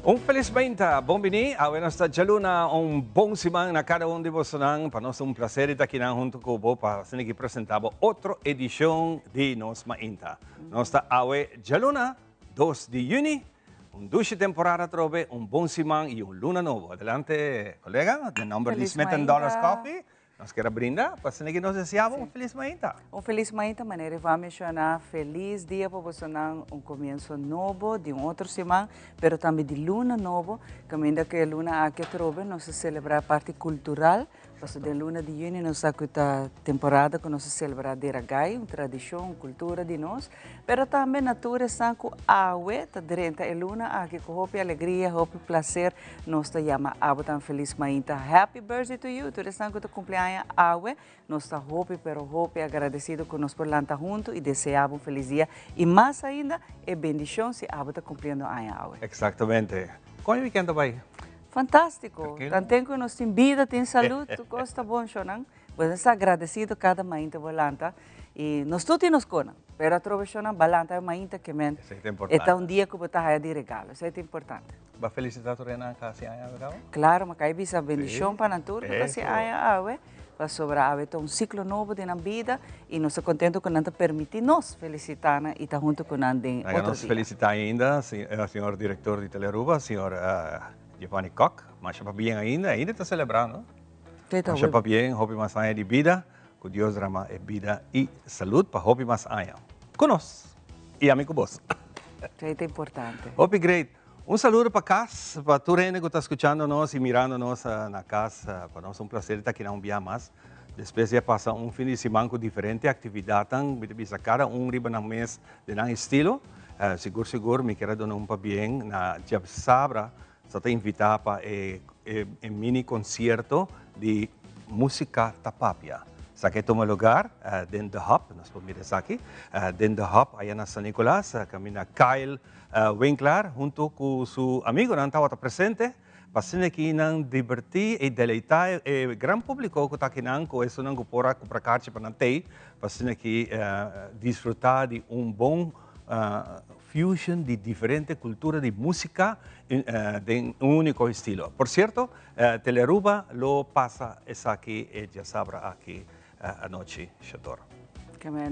Um feliz 20, bombini, buenas tardes, Luna, bom semana na cada de vocês, para nós prazer estar aqui junto com você para ser aqui apresentava outra edição de Nos Mainta. Nós está awe Jaluna, 2 de junho, duas temporada trove, bom semana e luna novo. Adelante, colega, the number is Smith & Dollars Coffee. Nós queremos brindar, para ser aqui nós desejamos feliz Mainta. Feliz Mainta, maneira vamos mencionar feliz dia para você começo novo de outra semana, pero também de luna novo, que ainda que a luna aqui trove, nós celebrar a parte cultural, porque de luna de junho nós a temporada que nós celebrar de ragai, uma tradição, cultura de nós, pero também natura está com awe, tá durante a luna aqui com hope alegria, hope prazer, nós tá chama abutan feliz Mainta, happy birthday to you, tu está com tu cumpleaños awe, nós está hope, pero hope agradecido que nós por lanta junto e desejamos um feliz dia e mais ainda é bendição se abo está cumprindo año awe. Exatamente. Como é weekend vai? Fantástico. Tanto que nós temos vida, tem saúde, tu gosta bom, Shonan. Você está agradecido cada mainta volanta e nós tudo nos conam. Pero a trovechona balanta é uma mainta que men. É um dia que você está de regalo. Isso é importante. Vai felicitar tu Renan kasi año awe? Claro, mas cai bisa bendição para a natura, kasi año awe. Para sobrar ciclo novo de na vida e nós estamos contentos que não permite nos felicitar e estar junto com nós em outro nós dia. felicitar ainda o senhor diretor de Teleruba, o senhor Giovanni Koch, mas para bem ainda está celebrando. Mas para bem, hope mais año de vida, que Deus drama é vida e saúde para hope mais año. Conosco e amigo vos. Isso é importante. Hope great. Saludo para casa, para tu René que está escuchando-nos e mirando-nos na casa. Para nós prazer estar aqui um dia mais. Depois de passar fim de semana com diferentes atividades, bisa cada riba na mês de estilo. Seguro, me quero dar para bem na Jab Sabra, só te invitar para mini concerto de música tapapia. Aqui toma lugar dentro do Hub, nós podemos ver aqui, dentro do Hub, aí na San Nicolás, caminha Kyle Winkler, junto com seu amigo, não estava presente, para aqui não divertir e deleitar o grande público que está aqui, com isso não para comprar carte para não ter, para aqui desfrutar de bom fusion de diferentes culturas de música de único estilo. Por certo, Teleruba lo passa essa aqui, já sabe aqui, a noite, Chador.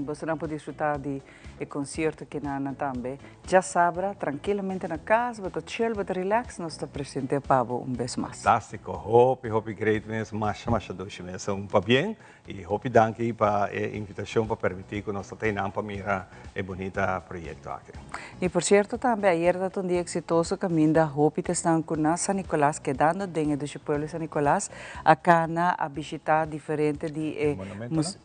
Você não pode desfrutar de concerto que na também. Já sabe, tranquilamente na casa, você chill, você relax, nós estamos presente para vez mais. Fantástico. Hope great mesmo, mas dois meses. Para bem e hope danke para a invitação para permitir que nós tenhamos para mirar e bonita projeto aqui. E por certo também, ayer era um dia exitoso caminho da Hope estão com na San Nicolás, quedando dentro do pueblo de San Nicolás, acá na a visitar diferente de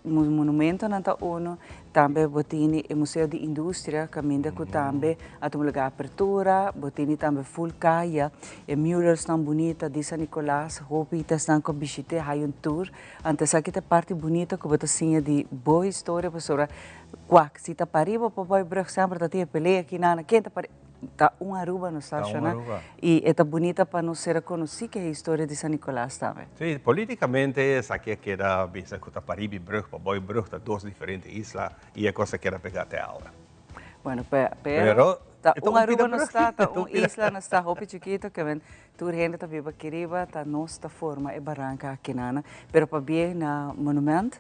monumento na uno, também botini o Museu de Indústria, caminho que também a um lugar abertura, botini também full caia, e murals tão bonita de San Nicolás, Hope estão com visitar aí tour, antes aqui tem parte bonita que você tinha de boa história para sobre quack, se tá pariba para boy brug sempre tá tinha peleia aqui na quem tá uma aruba no station, e é bonita para nós ser conhecido que é a história de San Nicolás também. Sim, politicamente essa aqui queda bisa que tá pariba brug para boy brug tá duas diferentes islas e a coisa que era pegar até agora. Bueno, pero uma aruba não está, uma isla não está, Hope chiquito que vem tur gente tá viva queriba, tá nossa forma é barranca aqui nana, pero para bem na monumento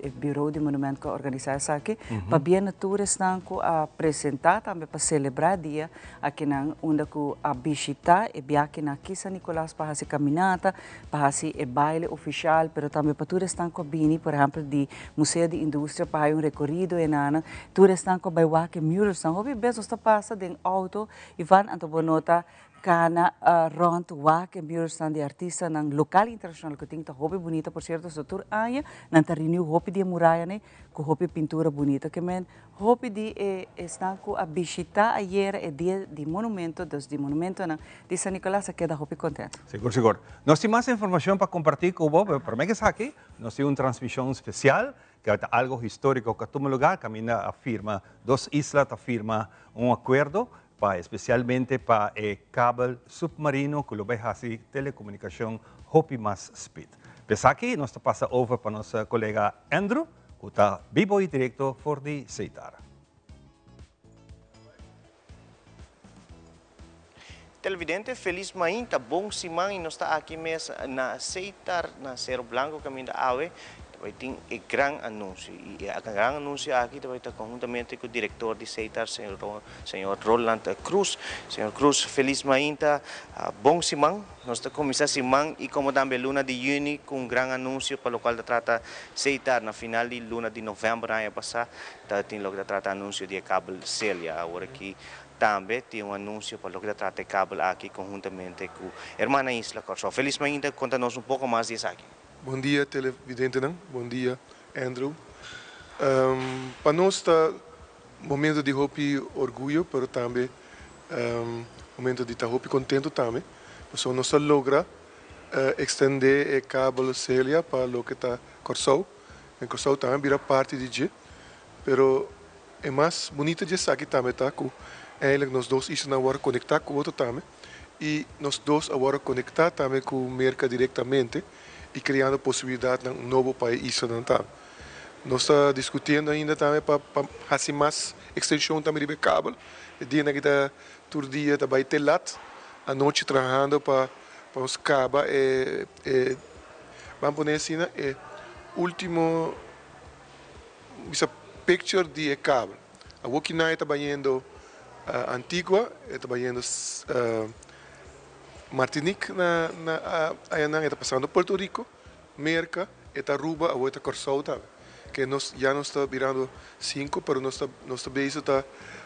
o Bureau de Monumento que organiza isso aqui, para bem a tours a apresentar também para celebrar o dia aqui onde a visitar e bem aqui na San Nicolás para fazer caminhada, para fazer baile oficial, mas também para tours a bini, por exemplo, de Museu de Indústria para recorrido e nana, tours a vai que murals, hobby bezos está passa de auto e van a nota kana rond wak e murals de artista ng local e internacional que tem hobby bonita por certo so tour aya nan ta renew hobby de muralha ne com hobby pintura bonita que men hobby de estão com a visita ayer e dia de monumento de San Nicolás queda hobby contento. Seguro. Nós temos mais informação para compartir com você, para mim que está aqui, nós temos uma transmissão especial que é algo histórico que todo lugar camina afirma, duas islas afirma acordo especialmente para o cabo submarino que vai fazer telecomunicação Hopi mais Speed. Pensa aqui, nós passa over para nosso colega Andrew, que está vivo e direto for de Seitar. televidente, feliz manhã, tá bom simão e nós está aqui mesmo na aceitar na Cerro Blanco caminho da AWE. Vai ter um grande anúncio e a grande anúncio aqui vai estar conjuntamente com o diretor de Aceitar, senhor Roland Cruz. Senhor Cruz, feliz manhã, bom simão. Nós estamos começando simão e como também luna de junho com um grande anúncio para o qual trata Aceitar na final de luna de novembro ano passado, tem logo trata anúncio de cabo Célia agora aqui. Também tem um anúncio para o que trata cabo aqui conjuntamente com a irmã Isla Corsó. Feliz manhã, conta-nos um pouco mais disso aqui. Bom dia, televidente. Bom dia, Andrew. Para nós está momento de orgulho, mas também momento de estar contento também. Porque nós logra extender o cabo Célia para o que está Corsó. E Corsó também vira parte de G. Mas é mais bonito de aqui também tá com eigenlijk nós dois estão agora conectar com o outro também. E nós dois agora conectar também com o mercado diretamente. E criando possibilidade de um novo país também. Nós estamos discutindo ainda também para fazer mais extensão também do cabo. O dia que está todo dia está vai ter lá, a noite trabalhando para os cabos. Vamos poner assim, é último essa picture de cabo. A Woki Night está indo Antigua, está indo Martinique está passando Porto Rico, Merca, eta Aruba, a outra Corsó também. Que nós já não está virando 5, mas nosso base está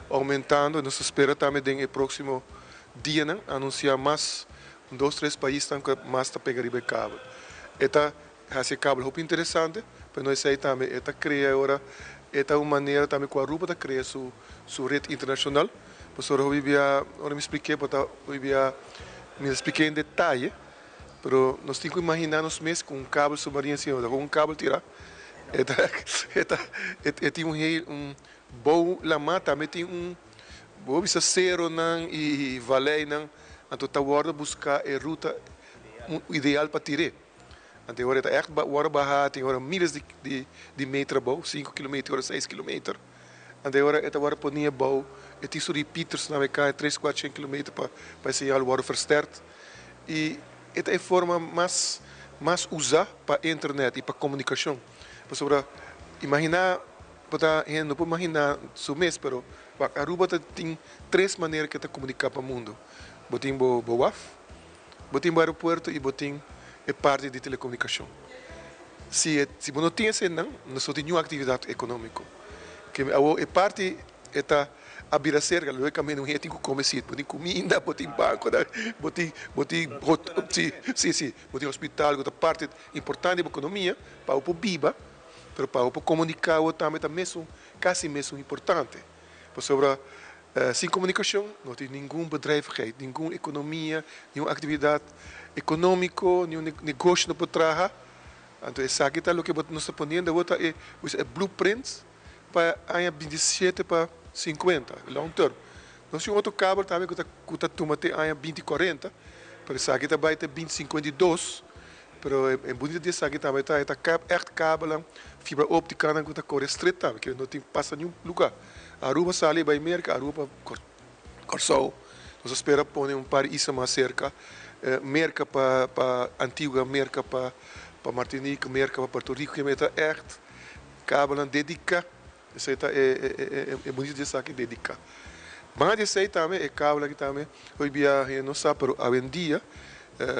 aumentando. Nós esperamos também no próximo dia anunciar mais 2, 3 países que mais está pegando o cabo. Eta esse cabo é muito interessante, mas nós aí também eta cria agora uma maneira também com a Aruba de criar sua rede internacional. Por eu me expliquei, me expliquei em detalhe, mas nós temos que imaginar nos meses com um cabo submarino assim, com um cabo tirar. Tem um bom lama, também tem bom bisa zero e vale então tá agora buscar a ruta ideal para tirar. Então agora é agora barra, tem agora milhas de metro bom, 5 km, 6 km. Então agora ponia bom. Het is repeaters na elkaar 3, 4 km para sinal worden versterkt. E het é forma mais usar para internet e para comunicação. Para imaginar, não pode imaginar isso mesmo, mas a Aruba tem 3 maneiras que comunicar para o mundo. Botem o WAF, botem o aeroporto e botem a parte de telecomunicação. Se não tem isso, não só tem nenhuma atividade econômica. Que a parte está abrir a cerca, logicamente não é tem que comer, botem comida, botem banco, botem hospital, outra parte importante da economia para o viva, mas para o comunicar também é mesmo quase mesmo importante. Sobre sem comunicação não tem nenhum bedrijvigheid, nenhuma economia, nenhuma atividade econômica, nenhum negócio não pode trabalhar. Então essa aqui é o que nós estamos ponendo, é blueprint para a 27 para 50, long term. Nós temos outro cabo também que está tomando a 2040, para isso aqui também tem 2052, mas é bonito disso aqui também está echt cabo, fibra óptica que está corre estreito também, que não tem passa nenhum lugar. Aruba sale vai Merca, Aruba Corsó, nós esperamos pôr par isso mais cerca, Merca para Antigua, Merca para Martinique, Merca para Porto Rico, que está echt cabo dedica. Isso é bonito disso aqui, dedicar. Mas isso aí também é cabo que também, hoje não sabe, mas hoje em dia,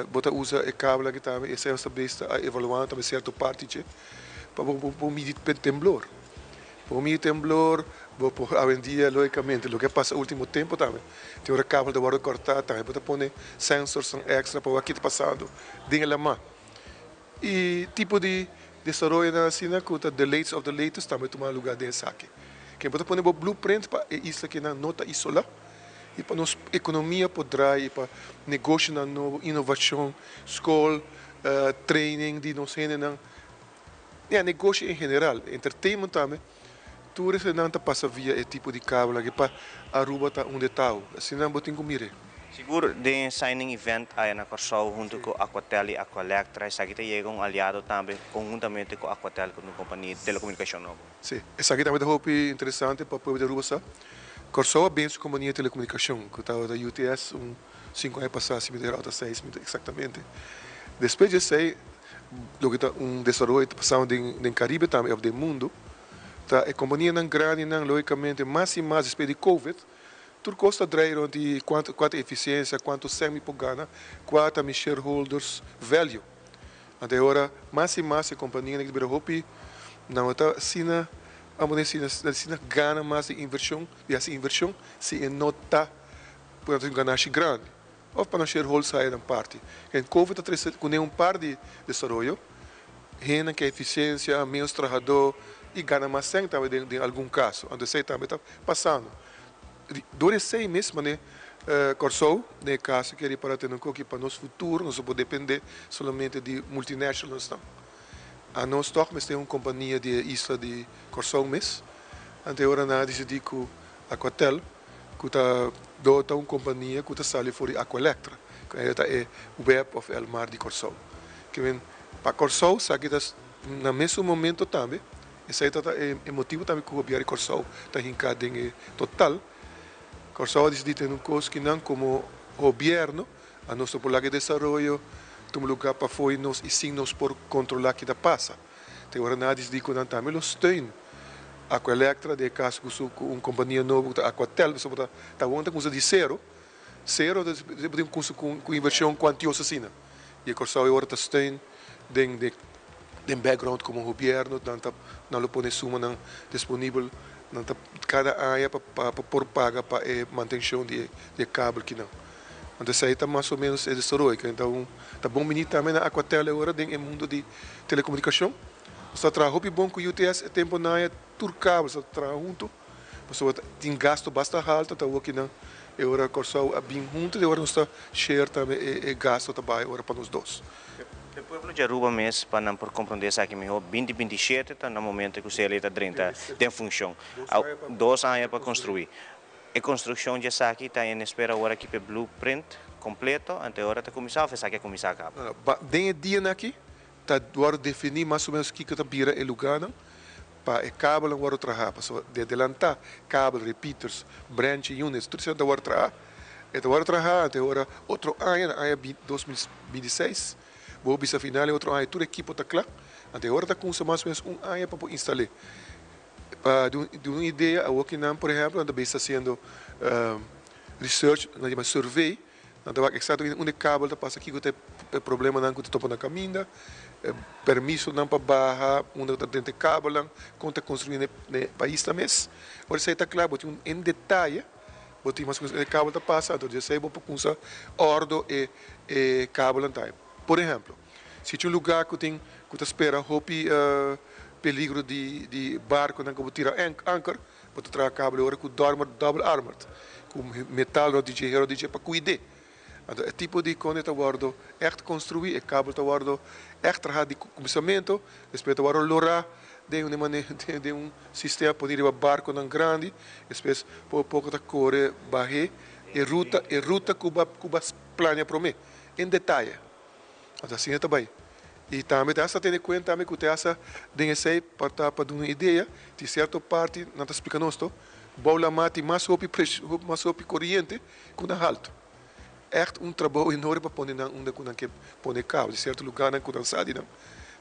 bota usa o cabo que também, essa é a besta a evaluar também certa parte, para medir temblor. Para medir temblor, hoje em dia, logicamente, o que passa no último tempo também, tem o cabo de agora cortar também, para pôr sensores extra para o que está passando dentro da mão. E tipo de desenvolver na cena que the latest of the latest também tomar lugar desse aqui. Que pode pôr o blueprint para isso aqui na nota isolar e para nossa economia poderá ir para negócio na novo, inovação, escola, training de nós ainda negócio em geral, entertainment também. Tudo isso não passa via esse tipo de cabo que para Aruba está onde está, assim não botem comigo. Seguro de signing event aí na Corsó junto com a Aquatel e a Aqualectra, essa aqui chega aliado também conjuntamente com a Aquatel, com a companhia de telecomunicação nova. Sim, essa aqui também é muito interessante para o povo de Aruba. Corsó é bem sua companhia de telecomunicação, que está da UTS, 5 anos passados, se me deram 6, exatamente. Depois de sei, desenvolvimento passado no Caribe também, no mundo, a companhia não grande, não, logicamente, mais e mais depois de Covid, tudo custa draaien de quanto eficiência, quanto semi por ganhar, quanto a shareholders value. Até agora, mais e mais a companhia que beira hopi, não está sina, a mulher sina ganha mais de inversão, e essa inversão se nota por um ganhar grande. Ou para os shareholders sair da parte. Em Covid está com um par de desenvolvimento, renda que a eficiência, menos trabalhador e ganha mais sem também em algum caso, onde sei também está passando. Durante 6 meses, né, Corsou, no caso, que ele para ter um pouco para nosso futuro, não se pode depender somente de multinacionais. A nós temos uma companhia de isla de Corsou mesmo, até agora nada decidi que a Aquatel, que está dota uma companhia que está saindo fora Aqualectra, que é o web of El Mar de Corsou. Que vem para Corsou, sabe que no mesmo momento também, esse é o motivo também que o governo de Corsou está em total. Corsou decidi ter um curso que não como governo, a nosso plano de desenvolvimento, um lugar para foi nos e sim nos por controlar que da passa. Tem agora nada decidi que não também os steun. A Aqualectra, de caso com uma companhia nova, a Aquatel, está ontem com de zero, depois um curso com inversão quantiosa assim. E a Corsou agora está steun de background como governo, não lo põe suma não disponível. Cada área para por paga para a manutenção de cabo que não. Então isso aí está mais ou menos heróico. Então está bom menino também na Aquatel agora no mundo de telecomunicação. Está trabalhando bom com o UTS é tempo na área tur cabo está trabalhando junto. Pessoa tem gasto bastante alto, está aqui não. Agora Corsou a bem junto, agora nós está share também e gasto também agora para nós dois. O povo de Aruba mesmo, para não compreender isso aqui, 2027 está no momento que o CL está em função. 2 anos para construir. A construção de essa aqui está em espera agora que o blueprint completo, até agora está começando a fazer que começar a cabo. Dentro do dia aqui, está agora definir mais ou menos o que está vira o lugar, para o cabo agora trabalhar, para de adelantar, cabo, repeaters, branch units, tudo isso agora trabalhar. Agora trabalhar, até agora outro ano, ano 2026. Vou bisa final outro ano, todo equipo está claro. Até agora está com mais ou menos ano para instalar. De uma ideia, o que não, por exemplo, anda está fazendo research, não é survey, não é exatamente onde cabo está passa aqui que tem problema não que está topando na caminha, permisso não para barra, onde está dentro do cabo não, como está construindo no país também. Agora isso está claro, bote em detalhe, bote mais coisas, o cabo está passando, então já sei vou com essa ordem e cabo não está. Por exemplo, se tinha um lugar que tem que espera hopi peligro de barco não que tirar anchor, pode trazer cabo agora com double armored, com metal ou DJ para cuidar. Então, é tipo de quando está guardo echt construir, o cabo está guardo echt trabalhar de começamento, depois guardo lora de uma maneira de um sistema para ir barco não grande, depois pouco está correr barre e ruta que planeia para mim, em detalhe. Assim é também. E também essa tem em conta também que essa DNC para dar uma ideia de certa parte não está explicando isto, bola mate mais op corrente com a alto. É trabalho enorme para pôr onde que põe cabo de certo lugar não com sabe não.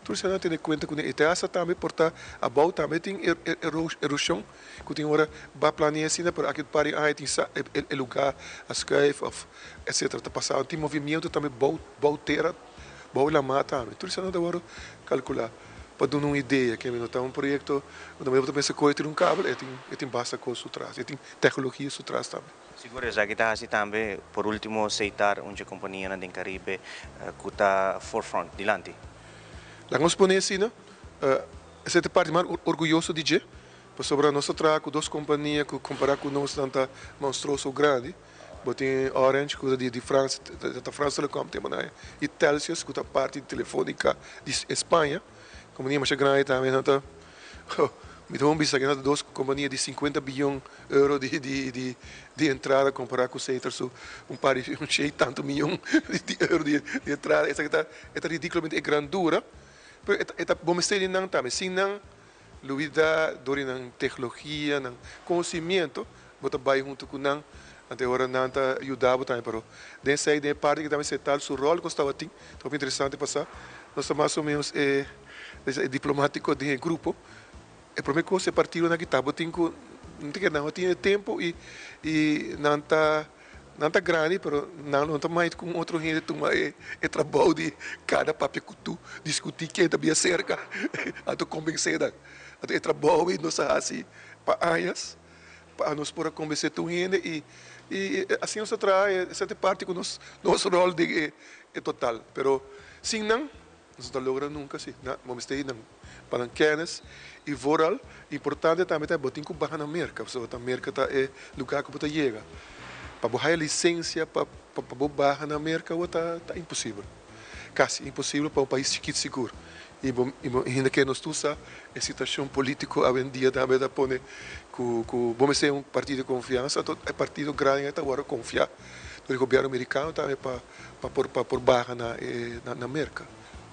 Tudo isso não tem em conta que essa também porta a bola também tem erosão que tem hora para planear assim para aquele pare aí tem o lugar as cave etc. Está passando tem movimento também bola bola mata, tudo isso não dá para calcular. Para dar uma ideia, que é um projeto onde eu também se coisa um cabo, tem bastante coisa atrás, tem tecnologia atrás também. Seguro, já que está assim também, por último, aceitar onde a companhia na Caribe que está forefront, dilante. Lá vamos pôr assim, né? Essa é a parte mais orgulhosa de dizer, sobre a nossa trago, 2 companhias que comparar com nós, tanta monstruoso grande. Tem Orange, que de França, da França Telecom, tem e Telsius, que é parte telefônica de Espanha. Companhia mais grande também, me dá bisa que 2 companhias de 50 bilhões de euros de entrada comparar com o par de cheio tanto milhão de euros de entrada. Essa é ridiculamente grandura. É bom mistério não também. Se não, Luísa, dori na tecnologia, na conhecimento, bota vai junto com Até agora não está ajudando também, pero dessa aí, de parte que também se tal, seu rol que estava assim, então é interessante passar. Nós mais ou menos diplomático de grupo. A primeira coisa é partir na guitarra, não tem tempo e não está grande, pero não está mais com outro gente, tomar é trabalho de cada papel que tu discutir quem também cerca, a tu convencer, é trabalho e nós assim para anos, para nós poder convencer tu gente e assim nós traz essa parte que nosso rol é total, pero sim não logra nunca sim, vamos ter não para quenes e voral importante também é botar com barra na merca, porque a merca tá é lugar que você chega. Para buscar a licença para barra na merca tá impossível, quase impossível para um país chiquito seguro. E ainda que nós tusa a situação política hoje em dia também da pone que vamos ser um partido de confiança, é partido grande até agora confiar do governo americano também para por barra na merca.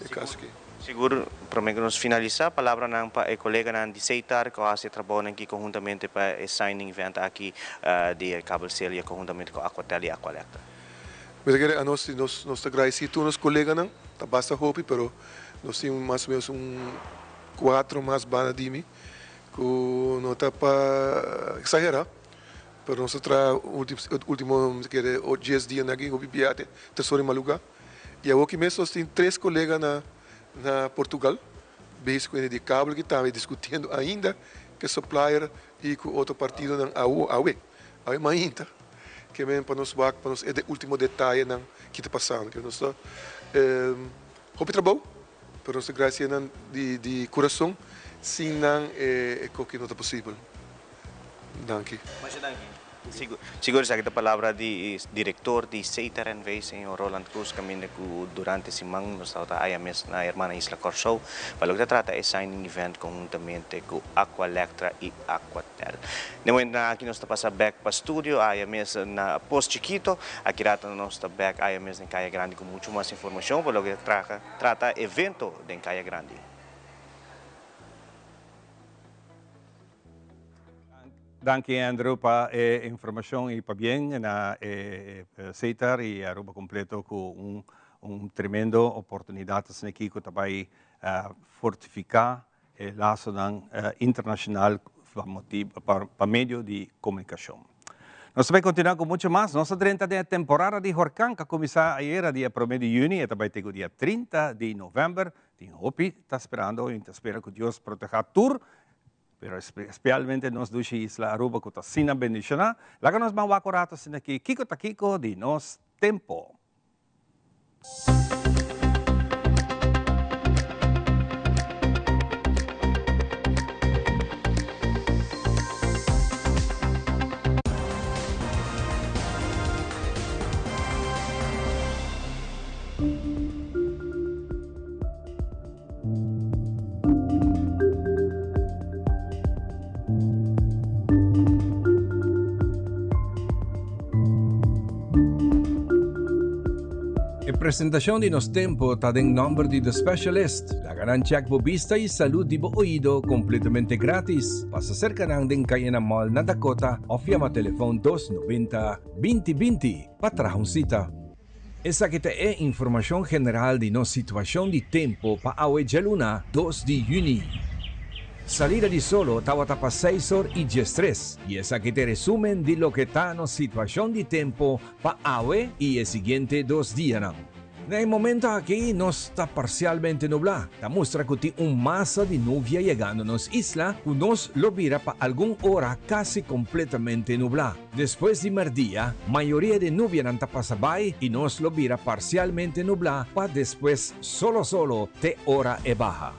É caso que Seguro, para nos finalizar, a palavra não para o colega não de aceitar que hace trabalho aqui conjuntamente para o signing event aqui de Cabo Celia conjuntamente com a Aquatel e a Aqualecta. Mas a nós agradecemos a nos colegas não, tá basta hope, pero nós temos mais ou menos 4 mais bana de mim, que não está para exagerar, pero nós tra último 10 dias aqui no Bibiate, tesouro em Maluga, e aqui mesmo nós temos 3 colegas na Portugal, básico de cabo que estava discutindo ainda que supplier e com outro partido na AUE ainda que vem para nós é o último detalhe que está passando que nós trabalho para nós graças de coração sim não é que não é possível. Danke. Siguro sa kita palavra di direktor di Seitar Envy, senhor Roland Cruz, kami durante simang nos tauta IMS na Hermana Isla Corso, palog na trata e signing event conjuntamente com Aqualectra e Aquatel. No momento na aqui nos passa back pa studio IMS na Post Chiquito, aqui rata nos back IMS em Caia Grande com muito mais informação, palog na trata evento em Caia Grande. Danke Andrew pa informação e para bem na Seitar e Aruba completo com tremendo oportunidade aqui que vai fortificar o laço internacional para meio de comunicação. Nós vamos continuar com muito mais. Nossa 30 de temporada de Horcan, que começou ayer, dia 1 de junho, e também tem o dia 30 de novembro. Tem hopi, está esperando, e está esperando que Deus proteja tudo. Pero especialmente nos dushi Isla Aruba que está sina bendiciona. Laga nos mawakorato sin aqui Kiko Takiko de nos tempo. Presentação de nos tempo está em número de The Specialist. La gran check vista e saúde de oído completamente grátis. Passa cerca ng den Cayena Mall na Dakota o llama telefone 290-2020 para um cita. Essa aqui é informação general de nossa situação de tempo para a luna 2 de junho. Salida de solo estava para 6 horas e 13 e essa aqui te resumen de lo que está na situação de tempo para hoje e os seguintes 2 dias. No momento aqui nos está parcialmente nublado. Está mostra que tem masa de nuvem chegando nos isla que nos lo vira para alguma hora casi completamente nublado. Depois de meio-dia, maioria de nuvem não está pasabay e nos lo vira parcialmente nublado para depois solo te hora e baja.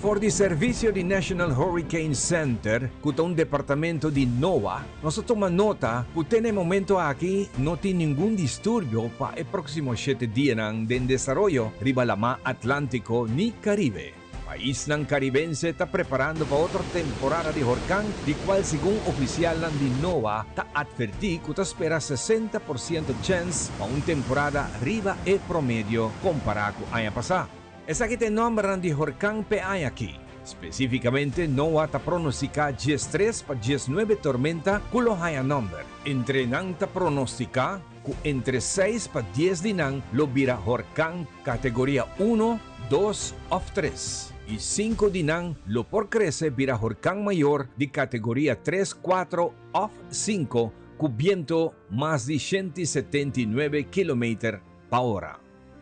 For the servicio de National Hurricane Center, que é um departamento de NOAA, nós tomamos nota que tem momento aqui não tem nenhum distúrbio para o próximo 7 dias de desenvolvimento riba la mar Atlântico ni Caribe. País ng Caribense está preparando para outra temporada de huracán, de qual segundo oficial de NOAA está advertido que espera 60% chance para uma temporada riba e promedio comparado com a ano passado. Esa que te nombran de Horcán Peay aquí. Específicamente, no ata pronostica 13 para 19 tormenta culo haya number. Entre nanta pronostica entre 6 para 10 dinang lo vira Horcán categoría 1, 2 o 3. Y 5 dinang lo por crece vira Horcán mayor de categoría 3, 4 o 5 con viento más de 179 km por hora.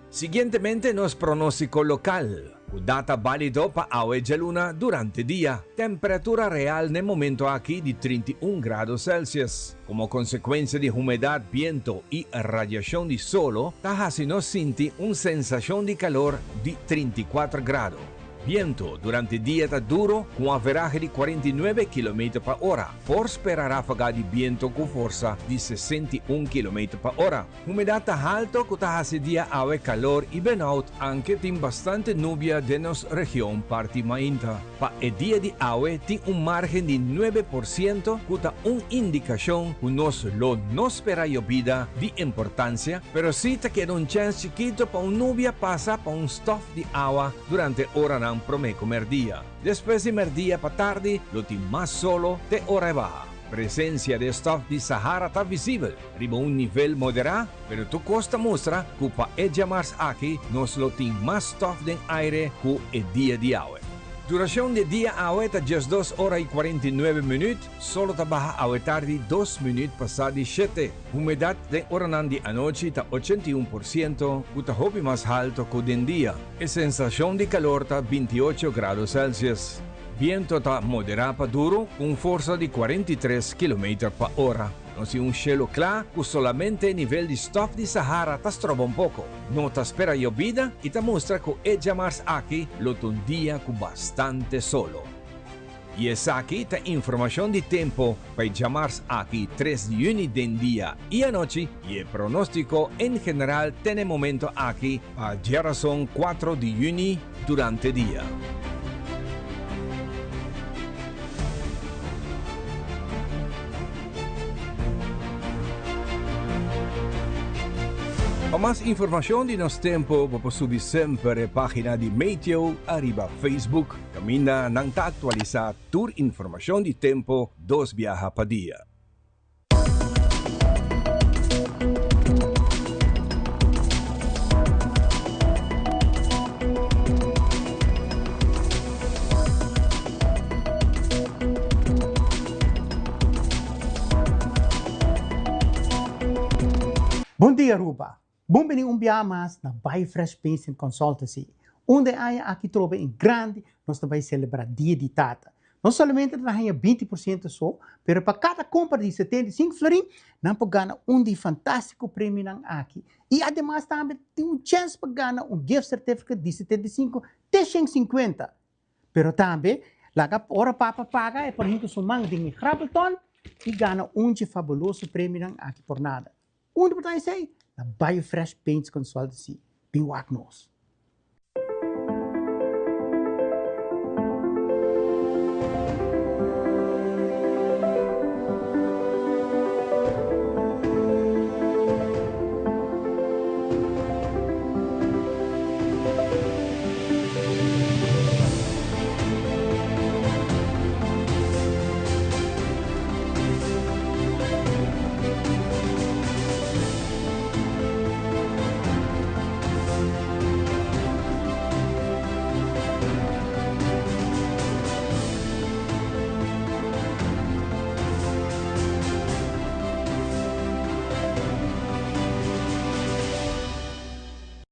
Siguientemente nos pronóstico local. Data válido para Aue Luna durante día. Temperatura real en el momento aquí de 31 grados Celsius. Como consecuencia de humedad, viento y radiación de solo, Tajas nos siente una sensación de calor de 34 grados. Viento durante el día está duro con averaje de 49 km por hora. Por esperar ráfaga de viento con fuerza de 61 km por hora. Humedad está alto con hace día ave calor y burnout, aunque tiene bastante nubia de nuestra región parte mainta. Para el día de hoy tiene un margen de 9% con una indicación que no espera llovida de importancia, pero sí te queda un chance chiquito para una nubia pasa para un stuff de agua durante hora promedio merdía. Después de merdía para tarde, lo tiene más solo de hora baja. Presencia de stuff de Sahara está visible, arriba un nivel moderado, pero tu costa muestra que para ella más aquí nos lo tiene más stuff de aire que el día de hoy. Duración de día ahorita just 2 horas y 49 minutos, solo trabaja a tarde 2 minutos pasado de 7. Humedad de oranan de anoche está 81%, cuta hobby más alto que el día. La sensación de calor está 28 grados Celsius. Viento está moderado duro con fuerza de 43 km por hora. No es un cielo claro que solamente el nivel de stuff de Sahara te trova un poco. No te espera llovida y te muestra que ella más aquí lo un día con bastante solo. Y es aquí la información de tiempo para llamar aquí 3 de junio del día y anoche y el pronóstico en general tiene momento aquí a razón 4 de junio durante el día. Para más información de nuestro tiempo, vamos a subir siempre a la página de Meteo, arriba Facebook. Camina nang ta actualizar tu información de tiempo 2 viajes por día. Bom dia, Aruba. Bem-vindo mais na BioFresh Paints and Consultancy, onde aqui trova em grande, nós também celebrar Dia de Tata. Não somente ganha 20% só, mas para cada compra de 75 florins, nós podemos ganhar fantástico prêmio aqui. E, ademais, também tem chance para ganhar gift certificate de 75 até 150. Mas também, a hora para pagar é, por exemplo, sumang de Grabbelton e ganha fabuloso prêmio aqui por nada. Onde podemos dizer? Na BioFresh Paints Consultancy. Biwak nos.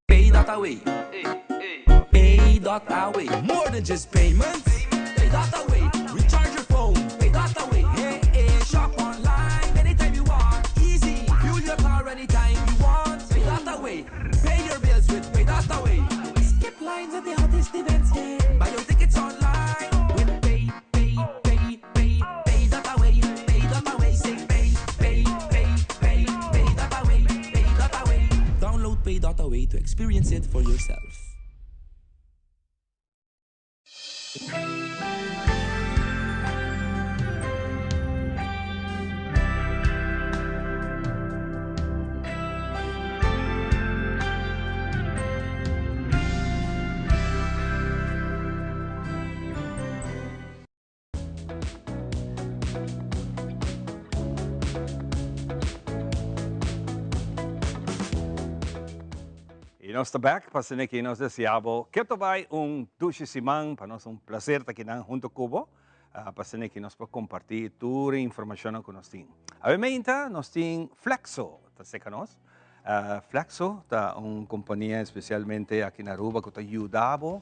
Pay.Away. Pay.Away. More than just payments. Pay.Away. Recharge your phone. Pay.Away. Hey, shop online anytime you want. Easy. Fuel your car anytime you want. Pay.Away. Pay your bills with Pay.Away. Skip lines at the hottest events. Yeah. Buy your tickets online with Pay.Away. Pay.Away. Say Pay.Away. Download Pay.Away to experience it for yourself. nós estamos back, passando aqui nós desejamos que tu vai duche simang, para nós prazer estar aqui junto com passando aqui nós para compartilhar toda a informação que nós temos. Obviamente, nós temos Flexo, tá seca nós. Flexo é uma companhia especialmente aqui na Aruba que está ajudando,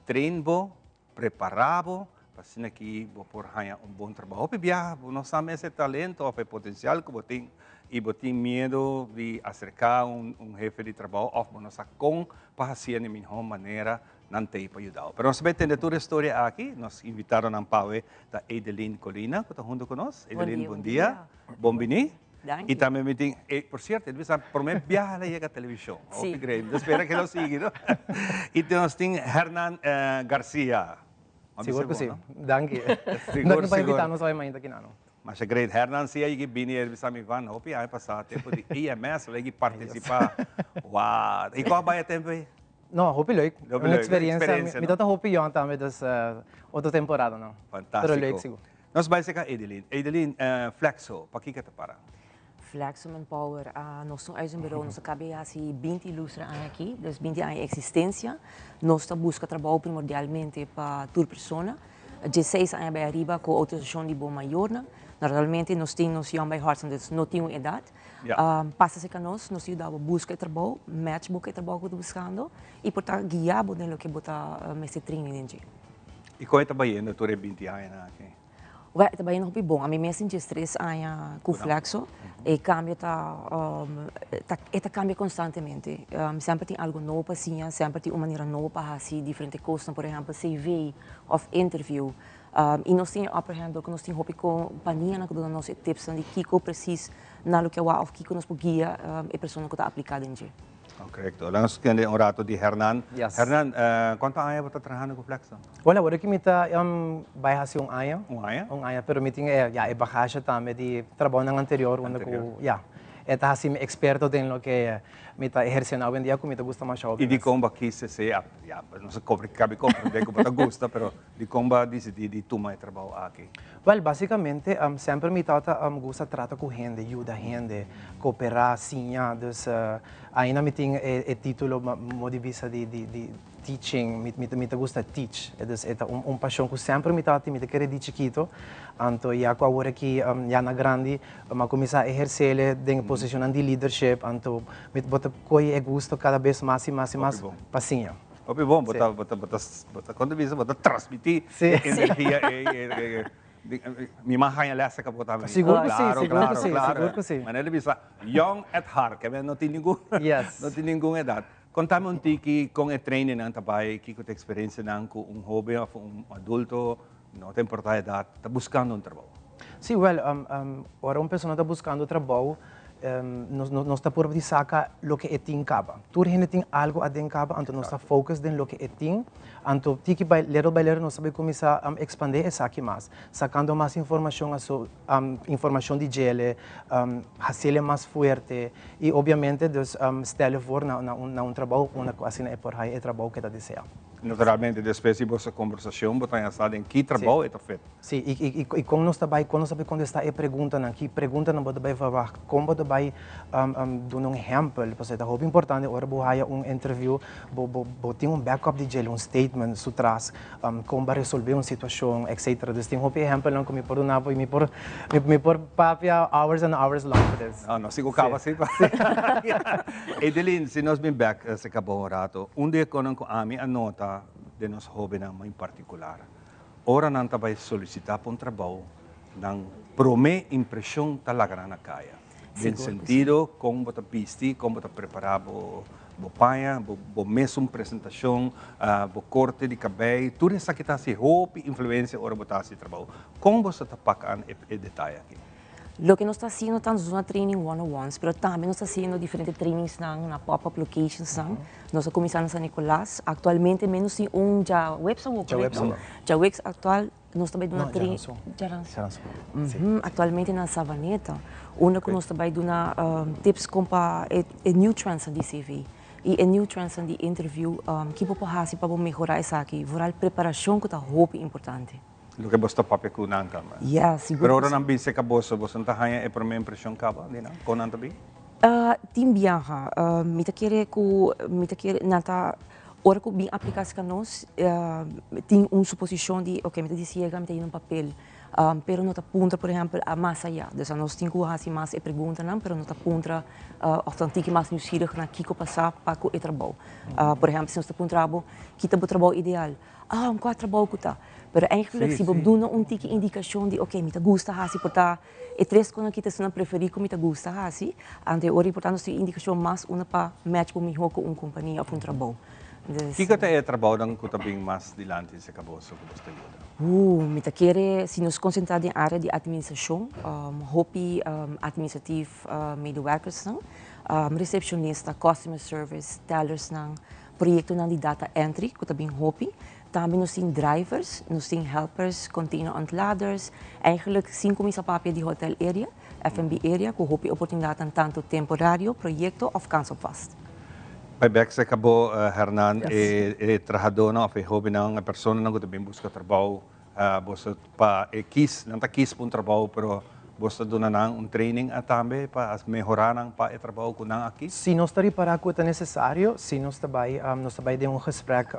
treinando, preparando, passando aqui por ganhar bom trabalho. Obviamente, nós sabemos esse talento, o potencial que você tem. E botem medo de acercar jefe de trabalho, ou nós com para fazer de melhor maneira, não tem para ajudar. Mas nós vamos entender toda a história aqui. Nós invitaram a Paue da Edeline Colina, que está junto conosco. Edeline, bom dia. Bom dia. E também me tem, por certo, ele vai prometer viajar aí à televisão. Sim. Espero que ele siga. E nós temos Hernan Garcia. Seguro que sim. Danke. Seguro, Não invitar nós ainda aqui não. Mas é grande. Hernan, se aí vini, ele bisa me van, hopi aí passar tempo de IMS, lagi participar. Uau! E qual vai tempo aí? Não, hopi leuk. Uma experiência. Me dá hopi yon também das outra temporada não. Fantástico. Pero leuk sigo. Nós vai ser com Edeline. Edeline, Flexo, para que te para? Flexo Manpower, nós somos um bureau, nós acabamos assim 20 ilustres aqui, dus 20 anos de existência. Nós buscamos trabalho primordialmente para toda pessoa. 16 anos bij arriba com autorização de bom maior. Normalmente nós temos bij Hartson, dus não temos idade. Passa-se com nós ajudamos a buscar trabalho, match buscar trabalho que estou buscando e portanto guiamos no que botar esse training. E como é que está indo por 20 anos aqui? Ué, está bem muito bom. A minha mesmo de 3 anos com Flexo e cambia cambia constantemente. Sempre tem algo novo para sim, sempre tem uma maneira nova para fazer diferentes coisas, por exemplo, CV ou interview. E nós temos, por exemplo, que nós temos uma companhia que dá nos tips de Kiko preciso na que ou Kiko nos guia a pessoa que está aplicada em dia. Correto. Nós temos um rato de Hernan. Yes. Hernan, quanto anos você está trabalhando com Flexo? Olha, agora que me está vai fazer ano. Um ano? Um ano, pero me tem bagagem também de trabalho anterior, onde está assim experto em lo que me está exercendo hoje em dia, como me gusta mais. E de como aqui se não sei como cabe compreender como te gusta, pero de como decidi de tomar trabalho aqui. Well, basicamente sempre me gusta tratar com gente, ajuda gente, cooperar, sim, dus ainda me tem o título de vista de teaching, me gusta teach, dus é paixão que sempre me querer de chiquito, então já agora que já na grande, começar a exercer em posição de leadership, então me bota coi gosto cada vez mais e mais passinha. Opi bom, bota quando visa bota transmitir energia minha mãe lessa que botava. Seguro que sim. Mas ele bisa young at heart, que não tem nenhum, não tem nenhuma idade. Contame tiki com o treino não trabalho, que com a experiência não com jovem ou adulto, não tem importância a idade, está buscando trabalho. Sim, agora uma pessoa está buscando trabalho. Nós está por de sacar o que tem caba. Toda gente tem algo a tem caba, então nós está focus em lo que tem. Então, tiki by little nós sabemos começar a expandir essa aqui mais, sacando mais informação, informação de gele, fazê-la mais forte e, obviamente, stellen for na trabalho, assim é por aí é trabalho que está deseando. Naturalmente, depois de essa conversação, você está em que trabalho é feito. Sim, e como nós está quando está a pergunta, que pergunta não pode falar, como pode dar um exemplo, porque é muito importante, agora vou interview, vou ter backup de gel, statement, sutras, como vai resolver uma situação, etc. Então, tem exemplo não que me por nada, me por papia hours and hours long for this. Não sigo cava assim. Edeline, se nós bem back, se acabou o rato, dia quando a minha anota de nós jovens em particular. Ora não vai solicitar para trabalho, não promete impressão talaga na caia. No sentido como você viste, como você preparar o paia, o mesmo apresentação, o corte de cabelo, tudo isso que está se roupa, influência ora botar se trabalho. Como você está pagando o detalhe aqui? Lo que nós está fazendo estamos usando training one-on-ones, mas também nós está fazendo diferentes trainings na pop-up locations. Nós estamos começando em San Nicolás. Atualmente, menos de já website, já website atual, nós também dando training. Atualmente na Savaneta, onde nós também dando tips para new trends de CV. E new trends de interview, que pode fazer para melhorar isso aqui, a preparação que está muito importante. Lo que você papi com nanta. Yeah, siguro. Pero ora nang binse ka boso, boso ta haya e primeira impressão caba, di na? Com nanta bi? Team viaja, mita kere nata ora ko bing aplikasi ka nos, tem suposição de, ok, mita disiega, mita yun papel. Pero nota punta, por exemplo, a mais allá. Dus nós temos que fazer mais e pergunta não, pero nota punta, of dan tiki mais nieuwsgierig na kiko passar para o trabalho. Por exemplo, se nós temos trabalho, kita bo trabalho ideal. Qual trabalho que tá? Pero eigenlijk se bob doen tiki indicação de, ok, mita gusta hasi porta e tres quando kita suna preferir com mita gusta hasi, ante ori portanto se indicação mais uma para match com minha com companhia ou trabalho. Kiko tayo trabalho ng kutabing mas dilante sa kaboso ko basta yun. Mita kere se nos concentrar em área de administração, hopi administratief medewerkers não, recepcionista, customer service, tellers não, projeto não de data entry, kutabing hopi. Também nós temos drivers, nós temos helpers, container ontladers, eigenlijk 5 mil papel de hotel area, F&B area, com hopi oportunidade tanto temporário, projeto ou cancel fast. Bij Bex acabou, Hernan, trabajador não, foi hobby não, a pessoa não que também busca trabalho, você para quis, não tá quis para trabalho, pero você dona não training também para melhorar não para o trabalho que não aqui. Se nós estamos para o que é necessário, se nós também de gesprek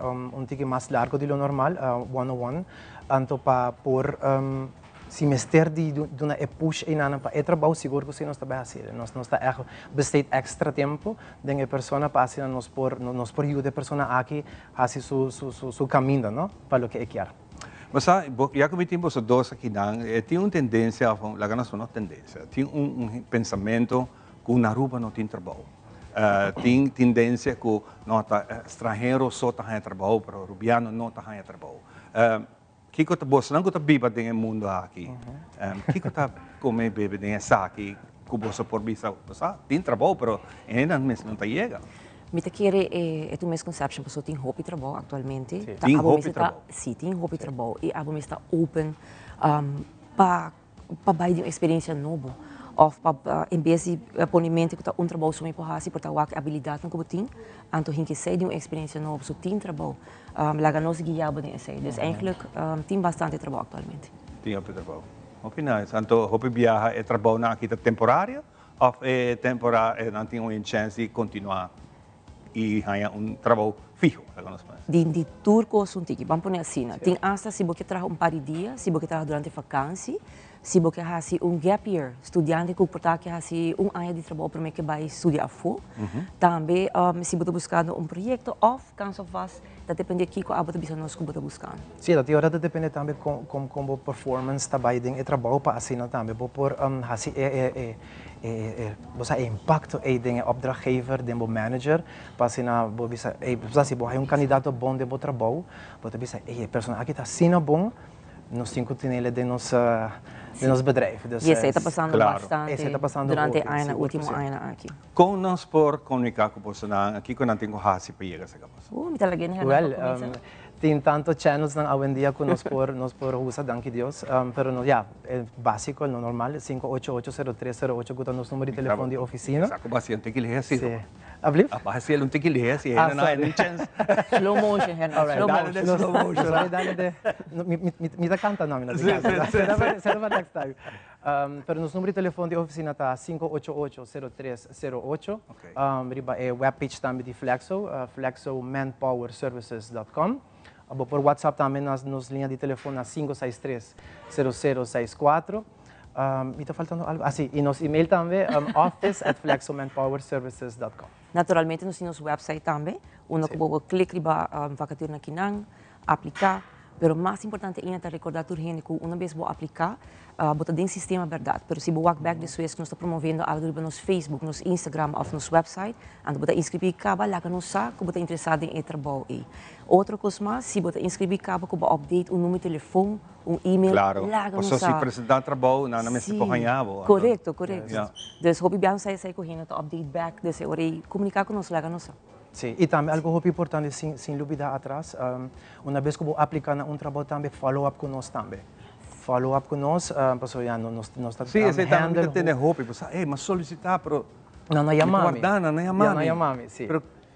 tique mais largo do normal, one-on-one, anto para por semester de uma push em ano para o trabalho seguro que nós também fazer. Nós está besteed extra tempo de a pessoa para assim nós por ajuda a pessoa aqui a su caminho, não? Para o que quer. Mas já que temos dois aqui, tem uma tendência, lá nós não tendência, tem pensamento que na rua não tem trabalho. Tem tendência que não estrangeiro só tem trabalho, para rubiano não tem trabalho. Kiko ta boss nang ko ta biba dengan mundo aqui. Kiko ta come bebe dengan aqui, que bossa por bisa, tem trabalho, pero ainda não tá chega. Mita kere é tu mesmo conception, pessoa tem hobby trabalho atualmente. Tem hobby trabalho. Sim, tem hobby trabalho e abo está open para bair de uma experiência nova. Of em vez de ponimento que tá trabalho só me porrasi por a habilidade que eu tenho, anto hinke sei de uma experiência nova, so tem trabalho. Laga nós guiaba de sei. Dus eigenlijk tem bastante trabalho atualmente. Tem trabalho. Hobby nice. Anto hobby viaja é trabalho na aqui temporário ou é temporário não tem uma chance de continuar e ganhar trabalho fijo, De turco são tiki, vamos pôr assim, tem hasta se você trabalha par de dias, se você trabalha durante vacância, se você faz gap year, estudante que porta que faz ano de trabalho para que vai estudar fora, também se você buscando projeto ou caso faz, depende de que você bisa nós que você buscando. Sim, da hora depende também como performance também de trabalho para assim também, por assim você impacto de opdrachtgever, de manager, para assim na bisa se você é candidato bom de trabalho, você bisa a pessoa aqui está sendo bom, nós temos que ter de nosso bedrijf. Dus, e esse está passando bastante esse está passando durante o último ano aqui. Com nós por comunicar com você aqui quando tem que fazer para chegar a essa me talaga niya tem tanto channels ng awen dia ko nos por usa danke Dios pero no é básico no normal 5880308 guta nos número de telefone de oficina. Saco bastante tem que ler assim. Ablif? Basta ele não tem que ler assim, não é chance. Slow motion, slow motion. Sorry, dale me da canta não, me será para next time. Pero nos número de telefone de oficina tá 5880308. Riba é webpage também de Flexo, flexomanpowerservices.com. Por WhatsApp também nos linha de telefone na 563-0064. Me está faltando algo? Sim, e nos e-mail também, office@flexomanpowerservices.com. Naturalmente, nós temos website também, onde você pode clicar na vacatura na Kinang, aplicar. Pero mais importante ainda é recordar que uma vez você aplicar, você tem um sistema verdade. Pero se você walk back de Suez, nós estamos promovendo algo no nosso Facebook, no Instagram ou no website, então você inscrever caba, lá que nós sabemos que você está interessado em trabalho. Outra coisa mais, se você inscrever caba, que você update número de telefone, e-mail, claro. lá que nós sabemos. Se apresentar trabalho, não é mesmo ganhava. Correto. Então, hobby bem sai correndo, update back, desse hora comunicar com nós, lá que nós sabemos. Sim, e também algo muito importante, sem dúvida atrás, uma vez que você aplica na trabalho também, follow-up com nós também. Follow-up com nós, pessoal, nós estamos sim, esse também tem hobby, mas solicitar, pero não chamamos. Não chamamos, sim.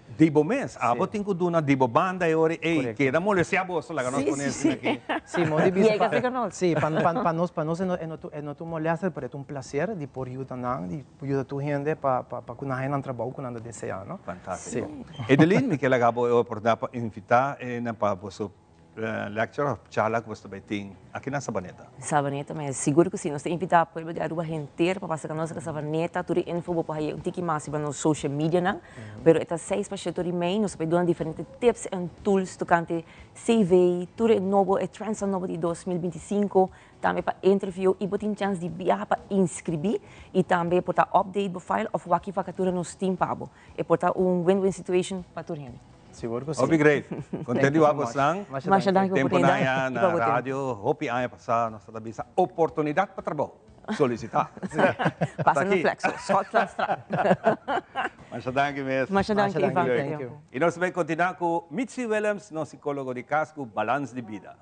Dibo mes, abo tinko duna dibo banda e ori, queda mole se abo so la nos conhecen aqui. Sí, muy difícil. Llega a conocer. Sí, para nos no tu molesta, pero es un placer de por ayudar de ayudar a tu gente para que na gente trabalho com nada desejar, ¿no? Fantástico. Edelin, mi kailangan po oportunidad pa invita na pa poso lecture of chala que você tem aqui na Sabaneta. Sabaneta, mas seguro que sim. Nós temos que invitar o povo de Aruba inteiro para passar com nós na Sabaneta. Tudo info para aí um tiki mais para nos social media, não? Pero estas 6 para chegar main, nós vamos dar diferentes tips e tools do cante CV, tudo é novo, é trends novo de 2025. Também para interview e botar chance de viajar para inscrever e também botar update do file of waki vacatura nos team pabo. E botar win-win situation para todo mundo. Seguro que sim. Obi great. Contento abos lang. Masyadang Tempo na yan na radio, hope ay pasar nós tabi sa oportunidade para trabalho. Solicitar. Passa no flexo. Short class. Masyadang mes. Masyadang Thank you. E nós vamos continuar com Mitzi Williams, nosso psicólogo de casco, Balance de Vida.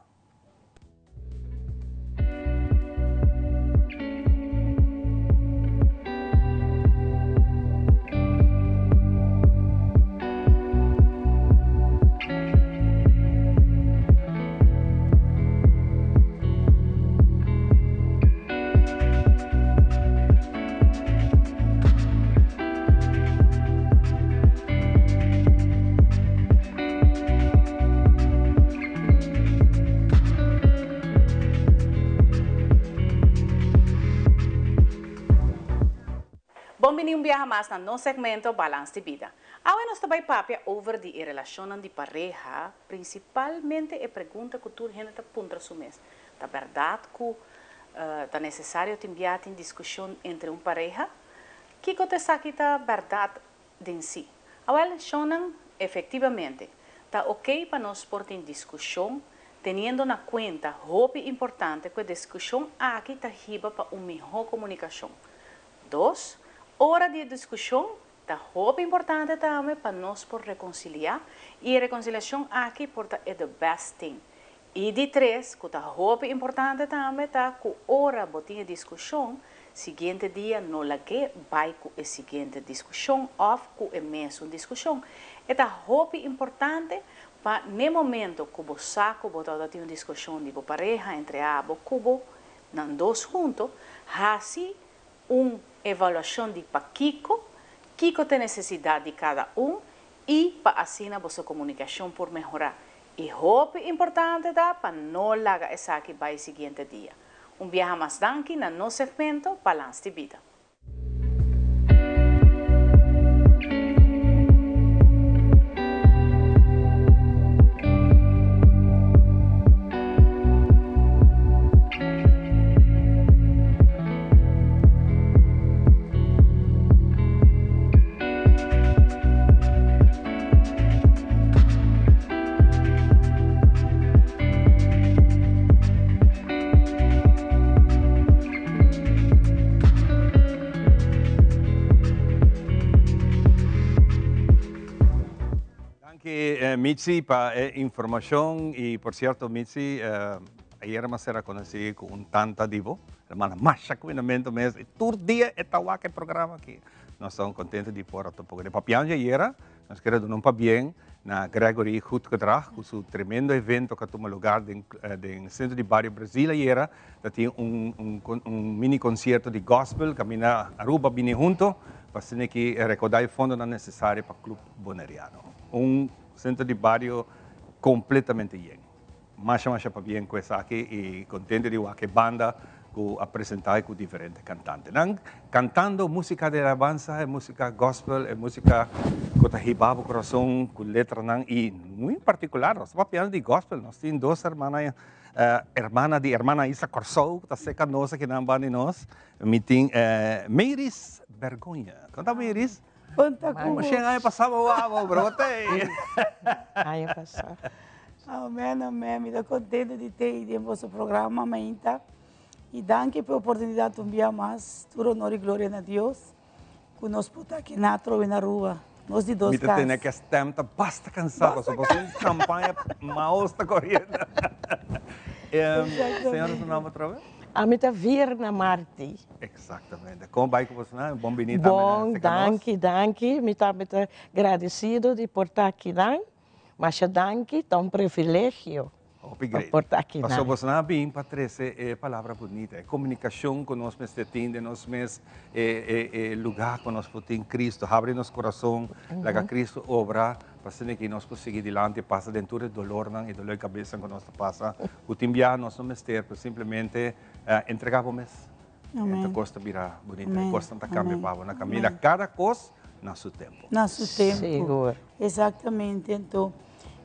Bom-vindo um viaje mais no segmento Balance de Vida. Agora nós também papia over de relação de pareja, principalmente a pergunta que tu gente está punta sumes. Da verdade que é necessário te enviar em discussão entre pareja, que te sabe a verdade de si. Agora shonan efetivamente está ok para nós pôr em discussão, tendo na conta hobby importante que a discussão aqui está riba para uma melhor comunicação. 2. Hora de discussão, tá muito importante também para nós por reconciliar e a reconciliação aqui porta é the best thing. E de 3, que tá muito importante também tá que hora botinha discussão, seguinte dia não lage vai com a seguinte discussão ou com a mesma discussão. É tá muito importante para no momento que você saco botar uma discussão de pareja entre abo cubo, não dois juntos, assim evaluação de para Kiko tem necessidade de cada e para assim a vossa comunicação por melhorar. E muito importante para não largar essa aqui para o seguinte dia. Viaje mais danke no nosso segmento Balance de Vida. Mitzi, para informação e, por certo, Mitzi, ayer mas era conhecido com tanta divo, hermana Masha, cuidamento mesmo, e todo dia é tal aquele programa aqui. Nós estamos contentes de pôr um pouco de papianja ayer, nós queremos dar um bem na Gregory Goed Gedrag, com seu tremendo evento que toma lugar no centro de Barrio Brasil ayer, que tem mini concerto de gospel, caminha Aruba bem junto, para que recordar o fundo necessário para o Clube Boneriano. Centro de barrio completamente lleno. Más para bien com essa aqui e contente de que banda que apresentar com diferentes cantantes. Cantando música de alabanza, música gospel, música que está hibaba o coração, com letra e muito particular, nós estamos de gospel, nós temos duas irmãs, hermana Isa Corsou, que está seca nossa que não vai nós, meeting Meiris Vergonha. Canta Meiris? Conta com você. Mas passava o abo, brotei. Aí passava. Amém. Me dá contente de ter em vosso programa, Mainta. E danke pela oportunidade de enviar mais. Tudo honor e glória a Deus. Que nós podemos aqui na trova na rua. Nós de dois casas. Me tem que estar basta cansado. Só você campanha mal está correndo. Senhora, seu nome outra vez? A mim tá vir na Marte. Exatamente. Como vai com você, né? Bom bonito. Bom, danke. Me tá agradecido de portar aqui, mas danke, é um privilégio. Portar aqui, Pastor, você não bem para trazer palavra bonita. É comunicação com nós mesmos, de nós mesmos, lugar com nós em Cristo. Abre nosso coração, laga Cristo obra, para que nós possamos seguir adiante, passa dentro do dolor e dolor de cabeça que nós passa. O te enviar nós não mesmo, simplesmente entregamos. Esta coisa virá bonita, coisa não cambia para na Camila, cada coisa no seu tempo. No seu tempo. Seguro. Exatamente. Então,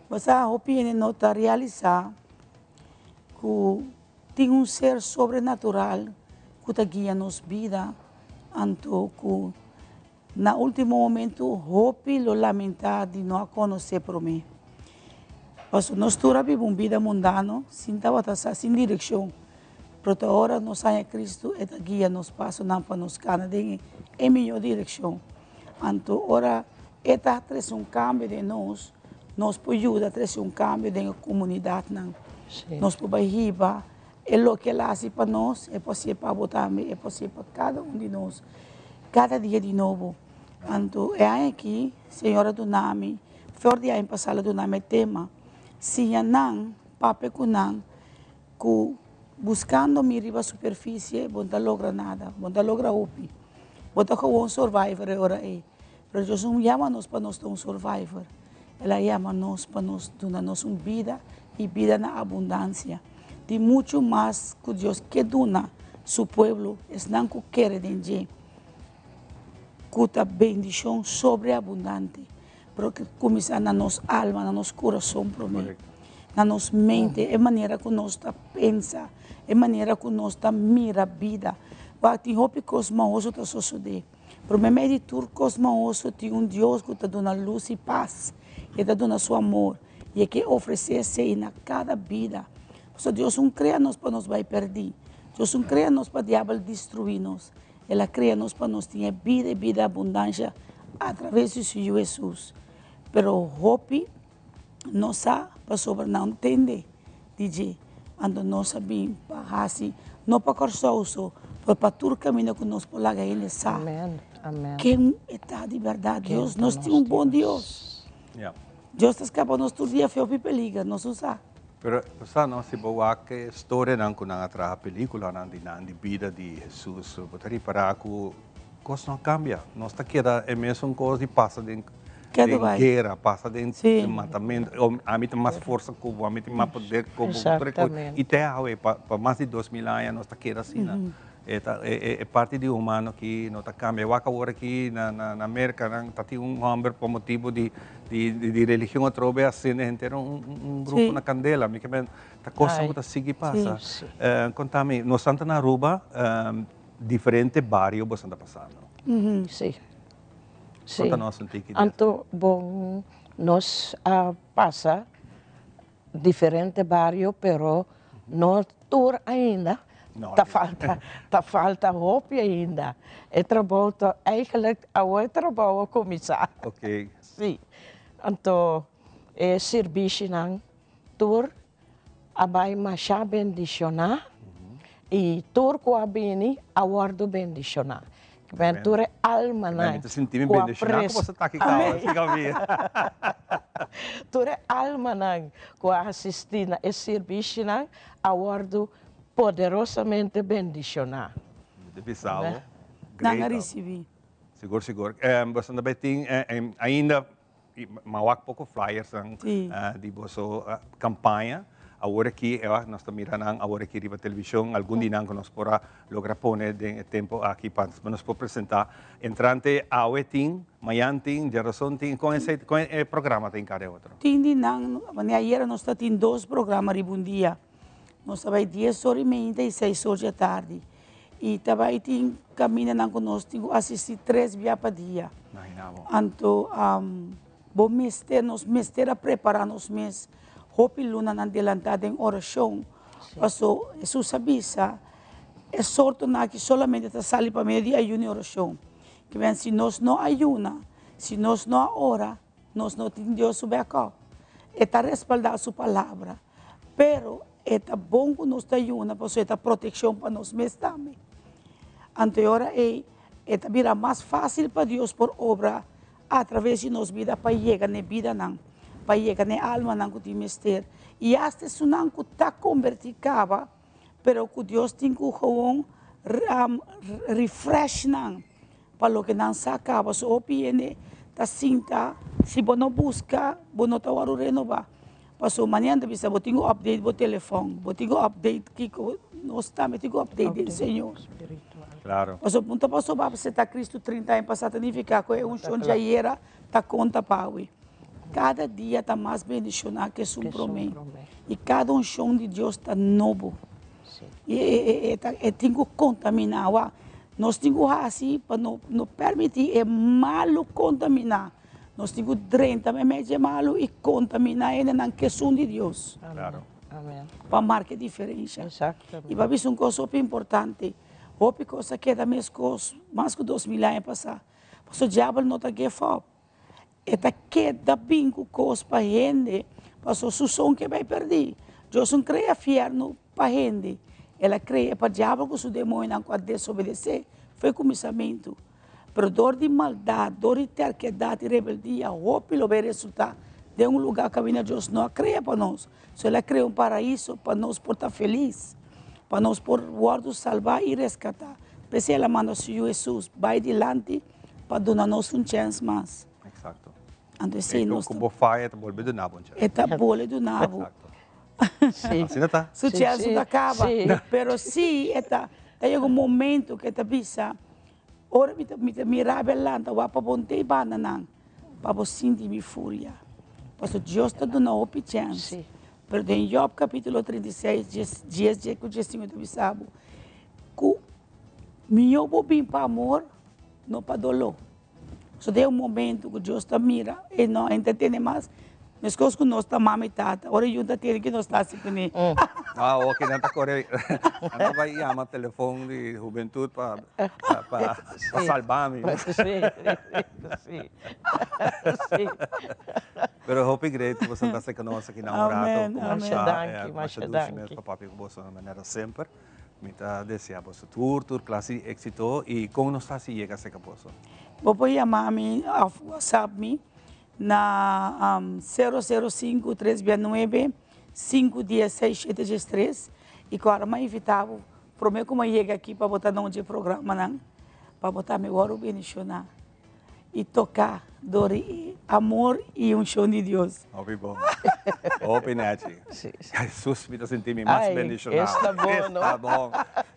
você opina não está realizar que tem ser sobrenatural que está guiando nossa vida, então que no último momento hope lo lamentar de não conhecer por mim. Porque nós vivemos uma vida mundana, sem direção. Pero agora nós em Cristo está guia nos passos não para nos Canadá em melhor direção. Então, agora está traz cambio de nós podemos ajudar a trazer cambio na comunidade. Nós podemos riba, é o que ela faz para nós, é possível para botar, é possível para cada de nós, cada dia de novo. Então, é aqui, Senhora do Nami, fora de aí passar do Nami tema, se não, papai com não, que buscando mi riba superfície, não logra nada, não logra upi. Bota com um survivor agora é. Pero Deus não chama nós para nós ter survivor. Ela chama nós para nós dar uma vida e vida na abundância. De muito mais que Deus quer dar seu povo, é não que quer de gente. Que a bendição sobreabundante. Porque começa na nossa alma, na nosso coração, na nossa mente, é a maneira que nós pensa, é a maneira que nós mira a vida. Tem roupa cosmoso está suceder. Para mim, meditar cosmoso tem Deus que está dando luz e paz, que está dando seu amor, e que oferece na cada vida. Porque Deus não cria nós para nos vai perder. Deus não cria nós para o diabo destruir-nos. Ela cria nós para nós ter vida e vida abundância através de Jesus. Pero hope não sabe para sobre não entender, DJ, ando não sabemos para assim, não para corsoso, para todo o caminho que nós podemos ele sabe. Amém. Amém. Quem está de verdade, Deus, nós temos bom Deus. Deus está escapando nós todo dia feio e peliga, nós usamos. Pero sa no si bawa que story nang kunang atra pelikula nang di vida de Jesus. Botari para ako cos não cambia. Nós está queda é mesmo coisa de passa de guerra, passa de matamento. A mim tem mais força que a mim tem mais poder que o e até para mais de 2000 anos nós está queda assim. É parte de humano que não está cambia. Eu agora aqui na América não está tendo homem por motivo de religião a trove assim, gente grupo na candela, me que tá coisa que sigue passa. Contame, nós estamos na Aruba, diferente barrio você está passando. Sim. Conta-nos Então, bom, nós passa diferente barrio, pero não tour ainda. Tá falta roupa ainda. É trabalho, eigenlijk, é trabalho a começar. Ok. Sim. Então, é serviço não, tur, abai masha bendicionar, e tur com a beni, awardo bendicionar. Ventura alma não. Eu senti me bendicionar, como você está aqui, calma, tur alma não, com a assistina, é serviço não, awardo poderosamente bendicionar. De Bissau. Não recebi. Seguro. Você também tem ainda mawak pouco flyers de vossa campanha. Agora que nós estamos mirando agora aqui na televisão, algum dia que nós podemos lograr pôr de tempo aqui para nos apresentar. Entrante a Wetin, Mayantin, Geração, com esse programa tem cada outro. Tem de não, ayer nós temos 2 programas de bom dia. Nós trabalhamos 10h30 e 6h da tarde. E também tem caminho conosco, assistir 3 dias para dia. Então, vamos nos preparar nos meses. Hope luna na adelantada em oração. Passou, Jesus sabia, é sorte que solamente está sali para meio dia ayuno e oração. Que vem, se nós não ayuna, se nós não ora, nós não temos Deus sobre a causa. Está respaldado sua palavra. Pero é bom que nós ajuda, porque é proteção para nós mesmos também. Anterior vira mais fácil para Deus por obra através de nossa vida para chegar na vida não, para chegar na alma não que temos ter. E até isso não que está convertido, pero que Deus tem que gewoon refresh não, para o que não se acaba. So opine, tá sinta, se você não busca, você não está renovar. Paso amanhã bisa bo tingo update bo telefone, bo tingo update kiko nós também tingo update do Senhor. Claro. Paso punta paso ba se tá Cristo 30 anos passado nem ficar com chão já era tá conta paui. Cada dia tá mais bendicionado que um promessa. E cada chão de Deus tá novo. E tingo contaminar. Nós tingo assim para não permitir malo contaminar. Nós temos 30 meses malo e contaminar ele na questão de Deus. Claro. Amém. Para marcar a diferença. Exatamente. E para isso uma coisa super importante. Outra coisa que é da mesma coisa, mais que 2000 anos passados. Porque o diabo não está give up. Ele queda bem com coisas para a gente, porque o som que vai perder. Deus não cria inferno para a gente. Ela cria para o diabo que o demônio não pode desobedecer. Foi começamento. Pero dor de maldade, dor de terquedade e rebeldia, hope lo ver resultado de lugar que a Deus não cria para nós. So ela cria paraíso para nós por estar feliz, para nós por guardar, salvar e resgatar. Pensei ela manda Jesus, vai delante para dar-nos chance mais. Exato. Então, sim, nós... Como faz, volve do nabo. Volve do nabo. Sim. Assim não tá? Su chance não acaba. Pero sim, tem um momento que está bisa. Ora me mirava lá, estava para bonter banana, para você sentir minha fúria. Porque Deus está dando uma chance. Mas em Job capítulo 36, dias que o Senhor te avisava, que meu bem para amor, não para dolor. Só tem momento que Deus está mira e não entende mais. Mas coisas que nós estamos mamitata, ora eu ainda tenho que nós está assim com ele. Ok, não está correto. Não vai chamar telefone de juventude para salvar-me. Sim. Pero hope great que você está conosco aqui na Orato. Mas para papi com você de maneira sempre. Mita deseja você tour classe éxito e como nós está se chega a ser caposo. Vou chamar-me ao WhatsApp na 005-369-516-763 e agora me invitava para mim como chega aqui para botar num dia programa não para botar meu ouro bendicionar e tocar dor e amor e show de Deus. Ouvi bom. Ouvi Nati. Jesus me sentir-me mais bendicionado. Está bom, não? Está bom.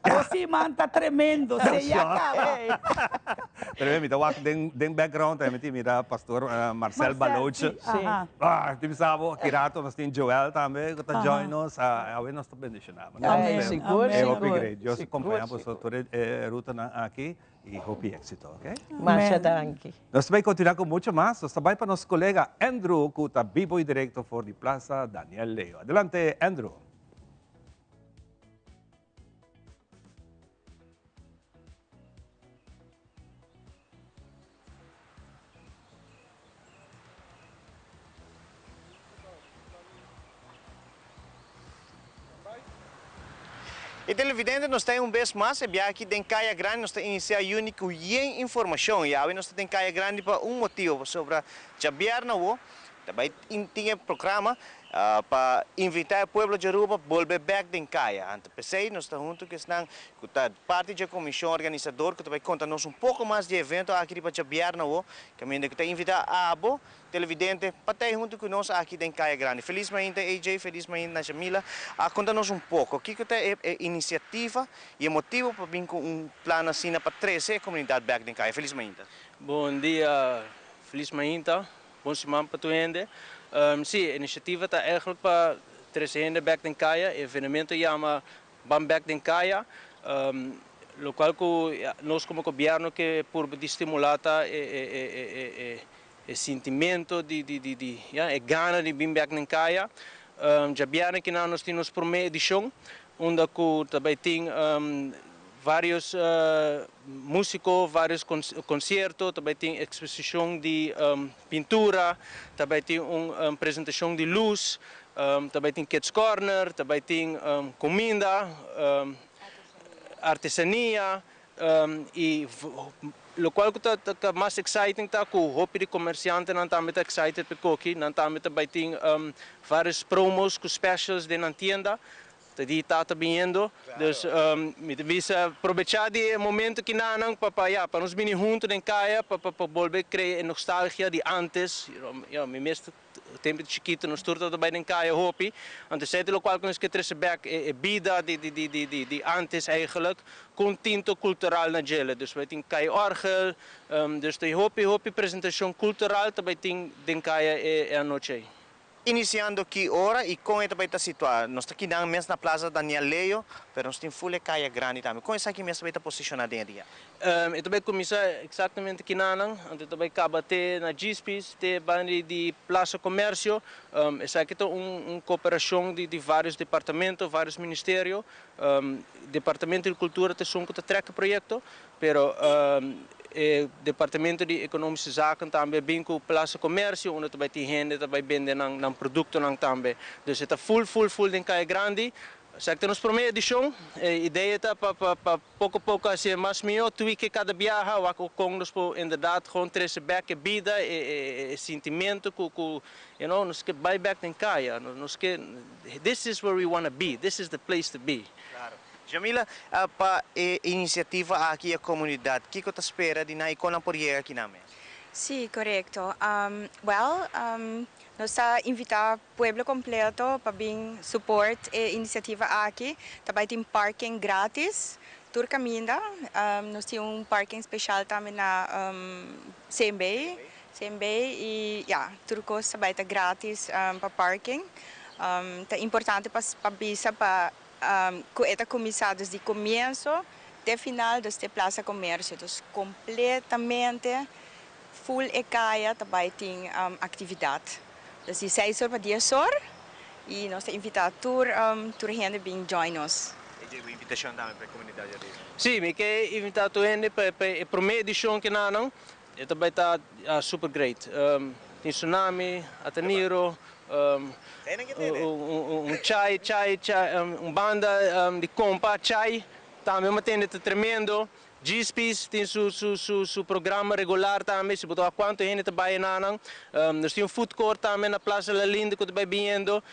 Você man está tremendo, você já acaba. Pero mira, walk den background, mira pastor Marcel Balouche. Tim sabo, kirato nós tem Joel também, que está join nós, nós está bendicionado. Seguro. Deus acompanha você toda ruta aqui e hope éxito, ok? Mas danke. Nós vamos continuar com muito mais. Nós também para nosso colega Andrew, que está vivo e direto for de Plaza Daniel Leo. Adelante, Andrew. E televidente, nós temos vez mais, e aqui em Caia Grande, nós temos iniciar único e informação. E aí nós temos Caia Grande para motivo, sobre a Javier Nawo, também tinha programa para invitar o povo de Aruba a voltar back em Caia. Então, pensei, nós estamos juntos, que estão parte da comissão organizadora, que vai contar-nos pouco mais de evento aqui para Javier Nawo, que está invitar a Abo, televidente, para estar junto conosco aqui em Caia Grande. Felizmente, AJ, felizmente, Jamila, a contar-nos pouco. O que é a iniciativa e o motivo para vir com plano assim para 13 comunidade back em Caia. Felizmente. Bom dia, felizmente. Bom semana para toda a gente. Sim, a iniciativa está eigenlijk para 13 gente back em Caia. O evento chama Bam Back em Caia. Lo qual nós como governo que por estimular o sentimento de gana de vir back em Caia. Já vieram que nós temos por meia edição, onde também tem vários músicos, vários concertos, também tem exposição de pintura, também tem uma apresentação de luz, também tem Kids Corner, também tem comida, artesania, e o qual que mais exciting tá com o hobby de comerciante não tá muito excited porque aqui não tá muito também tem vários promos com specials de na tienda. Die está vindo, dus me visa aproveitar de momento que não para nos vinir juntos em Caia para volver criar nostalgia de antes, me mesmo tempo de chiquito nos turta também em Caia hopi, antes é o qual que nos que trazer back vida de antes eigenlijk com tinto cultural na gele, dus wij tem Caia orgel, dus de hopi apresentação cultural também tem em Caia é a noite. Iniciando aqui ora e com esta baita situar, nós estamos aqui mesmo na Plaza Daniel Leio, mas nós temos full caia grande também. Com essa aqui mesmo baita posicionada em dia. Eu também comecei exatamente aqui na Anang, eu também acaba na GSPs, te bandi de Plaza Comércio, essa aqui é cooperação de vários departamentos, vários ministérios, Departamento de Cultura te são que treca projeto, pero Departamento de Economische Zaken também bem com Plaza Comércio, onde também tem gente também vende nang produto nang também. Dus het full den Caia grande. Zeg que nos primeira edição, a ideia é para pouco a pouco assim mais melhor, que cada viagem, o que nós inderdaad gewoon trazer back a vida, sentimento, nos que buy back den Caia, nos que this is where we want to be, this is the place to be. Claro. Jamila, para a iniciativa aqui a comunidade, o que você espera de na icona por aqui na mesa? Sí, correcto. Nós invitamos o pueblo completo para vir support a iniciativa aqui. Também tem parking grátis, tour caminda. Nós temos parking especial também na CMB e turcos também está grátis para parking. É importante para visa para que começar desde o começo até o final desta Plaza Comércio. Então, completamente full Caia também tem atividade. Dus die 6 horas para 10 horas e nós invitamos a gente a join us. E uma invitação também para a comunidade ali? Sim, me quer invitar a gente para a primeira edição que não, também está super great. Tem tsunami, ataniro, chai, banda de compa, chai, também uma tenda tremendo. GSPs tem seu programa regular também, se botar quanto gente trabalha na nós temos food court também na Plaza La Linda que está vindo,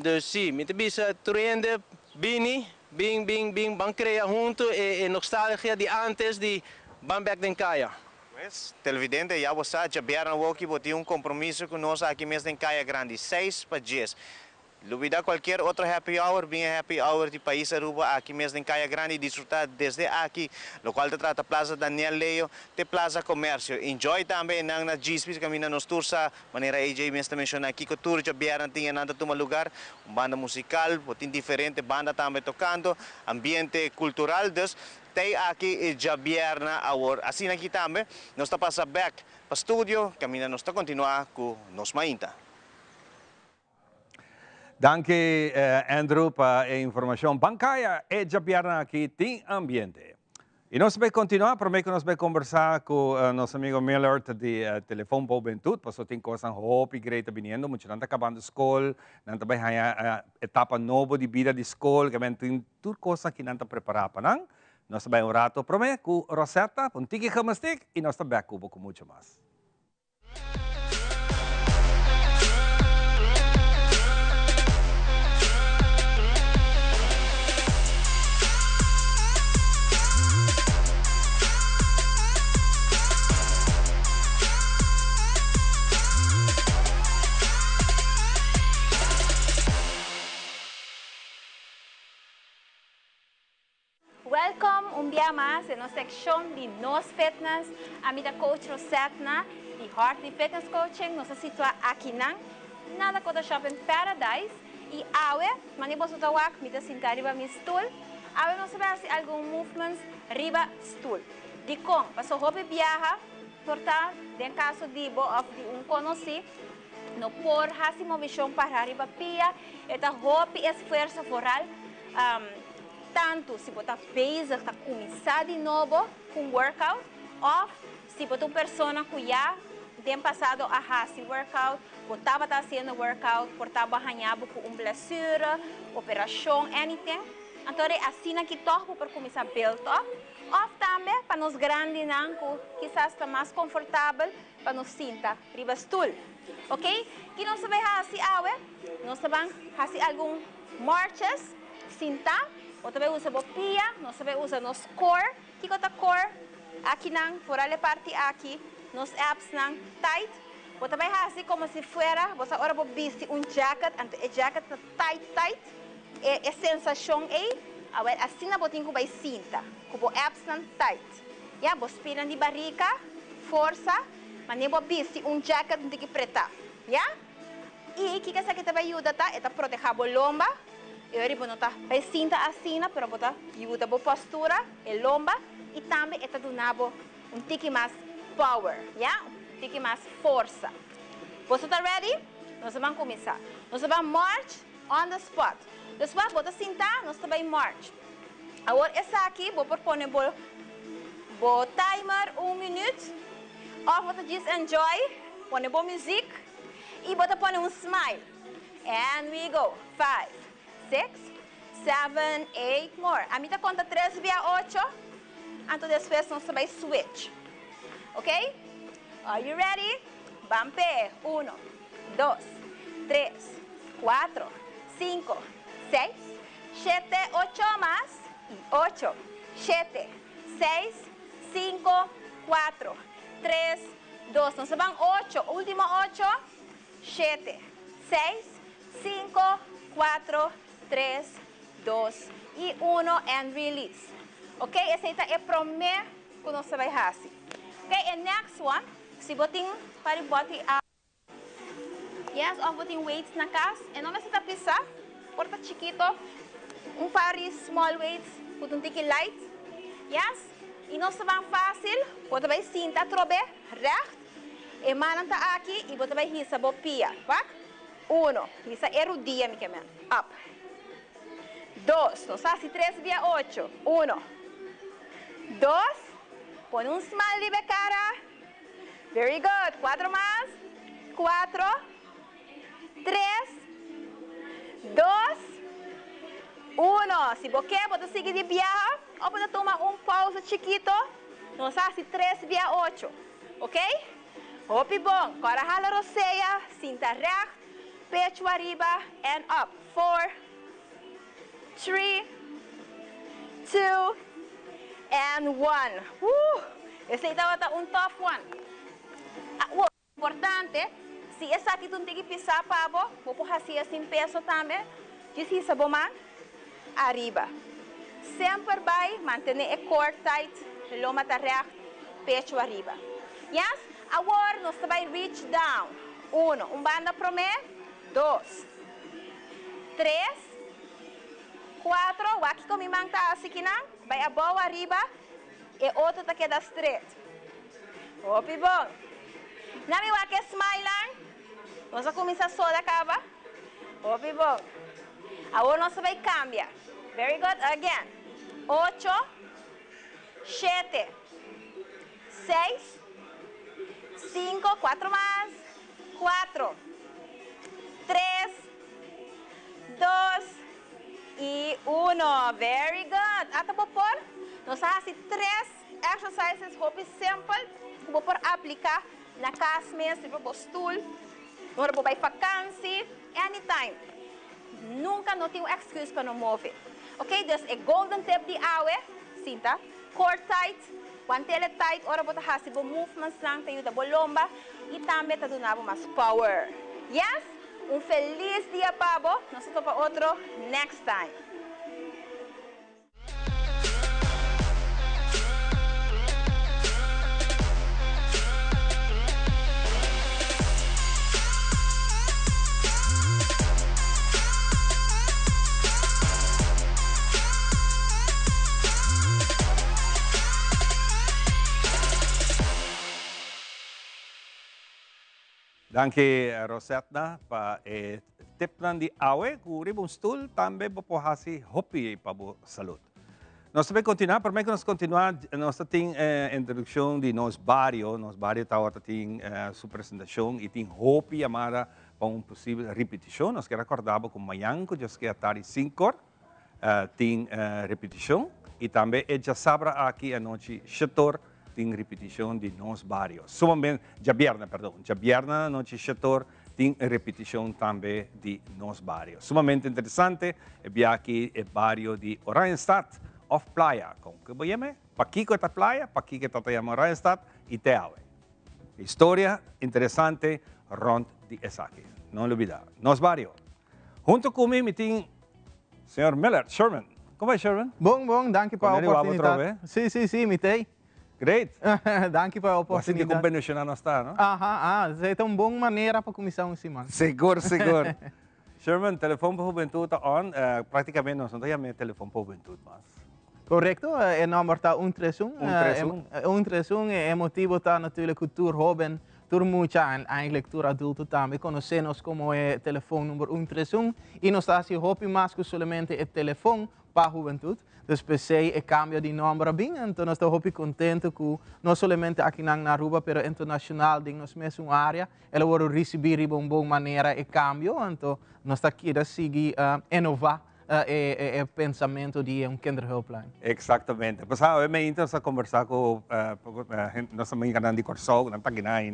dus sim, me bisa turende, bing, van criar junto e nostalgia de antes de van back den Caia. Pues, televidente, já você já vieram aqui, botou compromisso conosco aqui mesmo em Caia Grande, 6 para 10. Lubida qualquer outro happy hour, vinha happy hour de país Aruba, aqui mesmo em Caia Grande, desfrutar desde aqui, no qual te trata Plaza Daniel Leio, te Plaza Comércio. Enjoy também na GSP, caminha nos tours, maneira AJ mesmo mencionar aqui, que o tour já vieram, tinha nada toma lugar, banda musical, botin diferente, banda também tocando, ambiente cultural, dus, tem aqui já vieram a hora. Assim aqui também, nós está passando back para o estúdio, caminha nós está continuar com nos mainta. Danke, Andrew, para a informação. Bancaya é já aqui, tem ambiente. E nós vamos continuar, prometo que nós vamos conversar com nosso amigo Miller de Telefone para a Juventude, porque tem coisas hope great vindo, muito não está acabando a escola, não está bem a etapa nova de vida de escola, que tem tudo coisas que não está preparada para não. Nós vamos um rato, prometo, com Rosetta, com Tiki Hamastik, e nós estamos com muito mais. Welcome un día más en nuestra sección de Nos Fitness. A mí da coach Rosetta de Heart de Fitness Coaching. Nos situa aqui na nada coda Shopping Paradise. E awe, mani boso tawak, mi da sentar riba mi stool. Awe nos versi algum movements riba stool. De com, passo hobby viaja, portar, em caso de bo of de conhecido, no por hasi movição para riba pia, eta hobby esforço foral. Tanto se você está está começando de novo com workout, ou se você é uma pessoa que já den passado a hasi workout, por estava fazendo workout, por estava ganhando com blessura, operação, anything. Então, assim que torpo para começar a build up. Ou também, para nos grandes, quizás está mais confortável, para nos sinta riba stool. Ok? Que nós vamos fazer nós vamos fazer alguns marches, cinta, ou também usa bopia, nós vamos usar nos core. Que é o core? Aqui não, por a parte aqui, nos abs não tight. Ou também fazer como se fuera, você agora vou vestir jacket, e jacket tight. É sensação aí. Assim na botinha vai cinta, com abs não tight. Já, você pira de barriga, força, mas nem vou vestir jacket não tem que apertar. Já? E que essa que vai ajudar tá? É proteger a lomba. Eu vou notar, vai cinta assim, pero botar ajuda a postura, a lomba e também é donado tique mais power, já? Tique mais força. Você está ready? Nós vamos começar. Nós vamos march on the spot. Depois, bota cinta, nós vamos march. Agora, essa aqui, vou propor o timer 1 minuto. Ou você diz enjoy, põe boa música e bota põe smile. And we go. 5, 6, 7, 8 more. A mim tá conta 3 via 8. Então, depois, nós vamos switch. Ok? Are you ready? Vamos. 1, 2, 3, 4, 5, 6, 7, 8 más, 8, 7, 6, 5, 4, 3, 2, nos van 8, último 8, 7, 6, 5, 4, 3, 2 y 1 and release. Ok, esse é o primeiro que nós vamos fazer. Ok, and next one, se botin para botar a yes, ou botin weights na casa, e não necessita pisar. Porta chiquito, par de small weights, com tique light, yes? E não se vão fácil, você vai cinta trobe, recht, e mano tá aqui, e você vai risa bopia, vak? 1, risa erudia, mi kemen, up. 2, não sabe se 3 via 8, 1, 2, põe smile de cara, very good, 4 mais, 4, 3, 2, 1. Se você pode seguir de viagem, ou pode tomar pausa chiquito, não sabe se 3 via 8. Ok? Hopi bom. Agora rala roceia, cinta recht, pecho arriba, and up. 4, 3, 2, and 1. Esse aí tá tough one. Importante, se essa aqui tu tem que pisar, pavo, vou fazer assim peso também. Diz isso, bom, arriba. Sempre vai manter o core tight, loma tá recht, pecho arriba. Yes? Agora nós vamos reach down. 1, banda para mim. 2, 3, 4. Aqui com minha mão tá assim que não. Vai a boa arriba e outro tá queda straight. Opi bom. Não me vai que smile. Nós vamos começar só da cava. Opi bom. Agora nós vamos cambiar. Very good. Again. 8, 7, 6, 5, 4 más, 4, 3, 2 y 1. Very good. Até por nós fazemos 3 exercises hopi simple. Vou por aplicar na casa mesmo, para o stool. Agora vou para vacância, anytime. Nunca não tenho excuse para não mover. Ok? Dus é golden tip de awe, cinta, core tight, guantele tight, ora bota hasi bo movements lang tayo da bolomba e também tá donando mais power. Yes? Feliz dia, Pabo. Nós vamos para outro next time. Danke, Rosetta, pa tip nan di awe, kuri bong stool, tambe po hasi hopi pa bo salud. Nós também continuar, para que nós continuar, nós temos a introdução de nosso bairro tem sua apresentação e tem hope amada para uma possível repetição. Nós queremos recordar que amanhã, que já está às 5 tem repetição e também já sabe aqui a noite, setor tem repetição de nosso bairro. Somente, já viernes, noite, setor tem repetição também de nosso bairro. Sumamente interessante, é aqui o bairro de Oranjestad, of Playa, com que boieme, Paquico está Playa, Paquico está Oranjestad e Teawe. História interessante rond de Esaki. Não olvidar. Nosso bairro. Junto comigo tem Senhor Miller, Sherman. Como vai, Sherman? Bom, danke para a oportunidade. Sim, mitei. Great. Danke para a oportunidade. Você que convencionar nós está, não? É uma boa maneira para começar uma semana. Seguro. Sherman, telefone para a juventude on, praticamente nós não temos telefone para a juventude, mas... Correcto, o número está 131. 131 é motivo está natuurlijk que tour jovem, tour mucha, eigenlijk tour adulto também, conhecemos como é telefone número 131 e nós está assim, hopi mais que somente o telefone para a juventude. Dus pensei é cambio de número bem, então nós estamos contentes que não somente aqui na Aruba, mas internacional, em nossa mesma área, ela vai receber de uma boa maneira o cambio, então nós estamos aqui a seguir inovar. É pensamento de kinderhulplijn. Exatamente. Pasal eu me interessa conversar com nossa mãe de Corsol, na Taginay,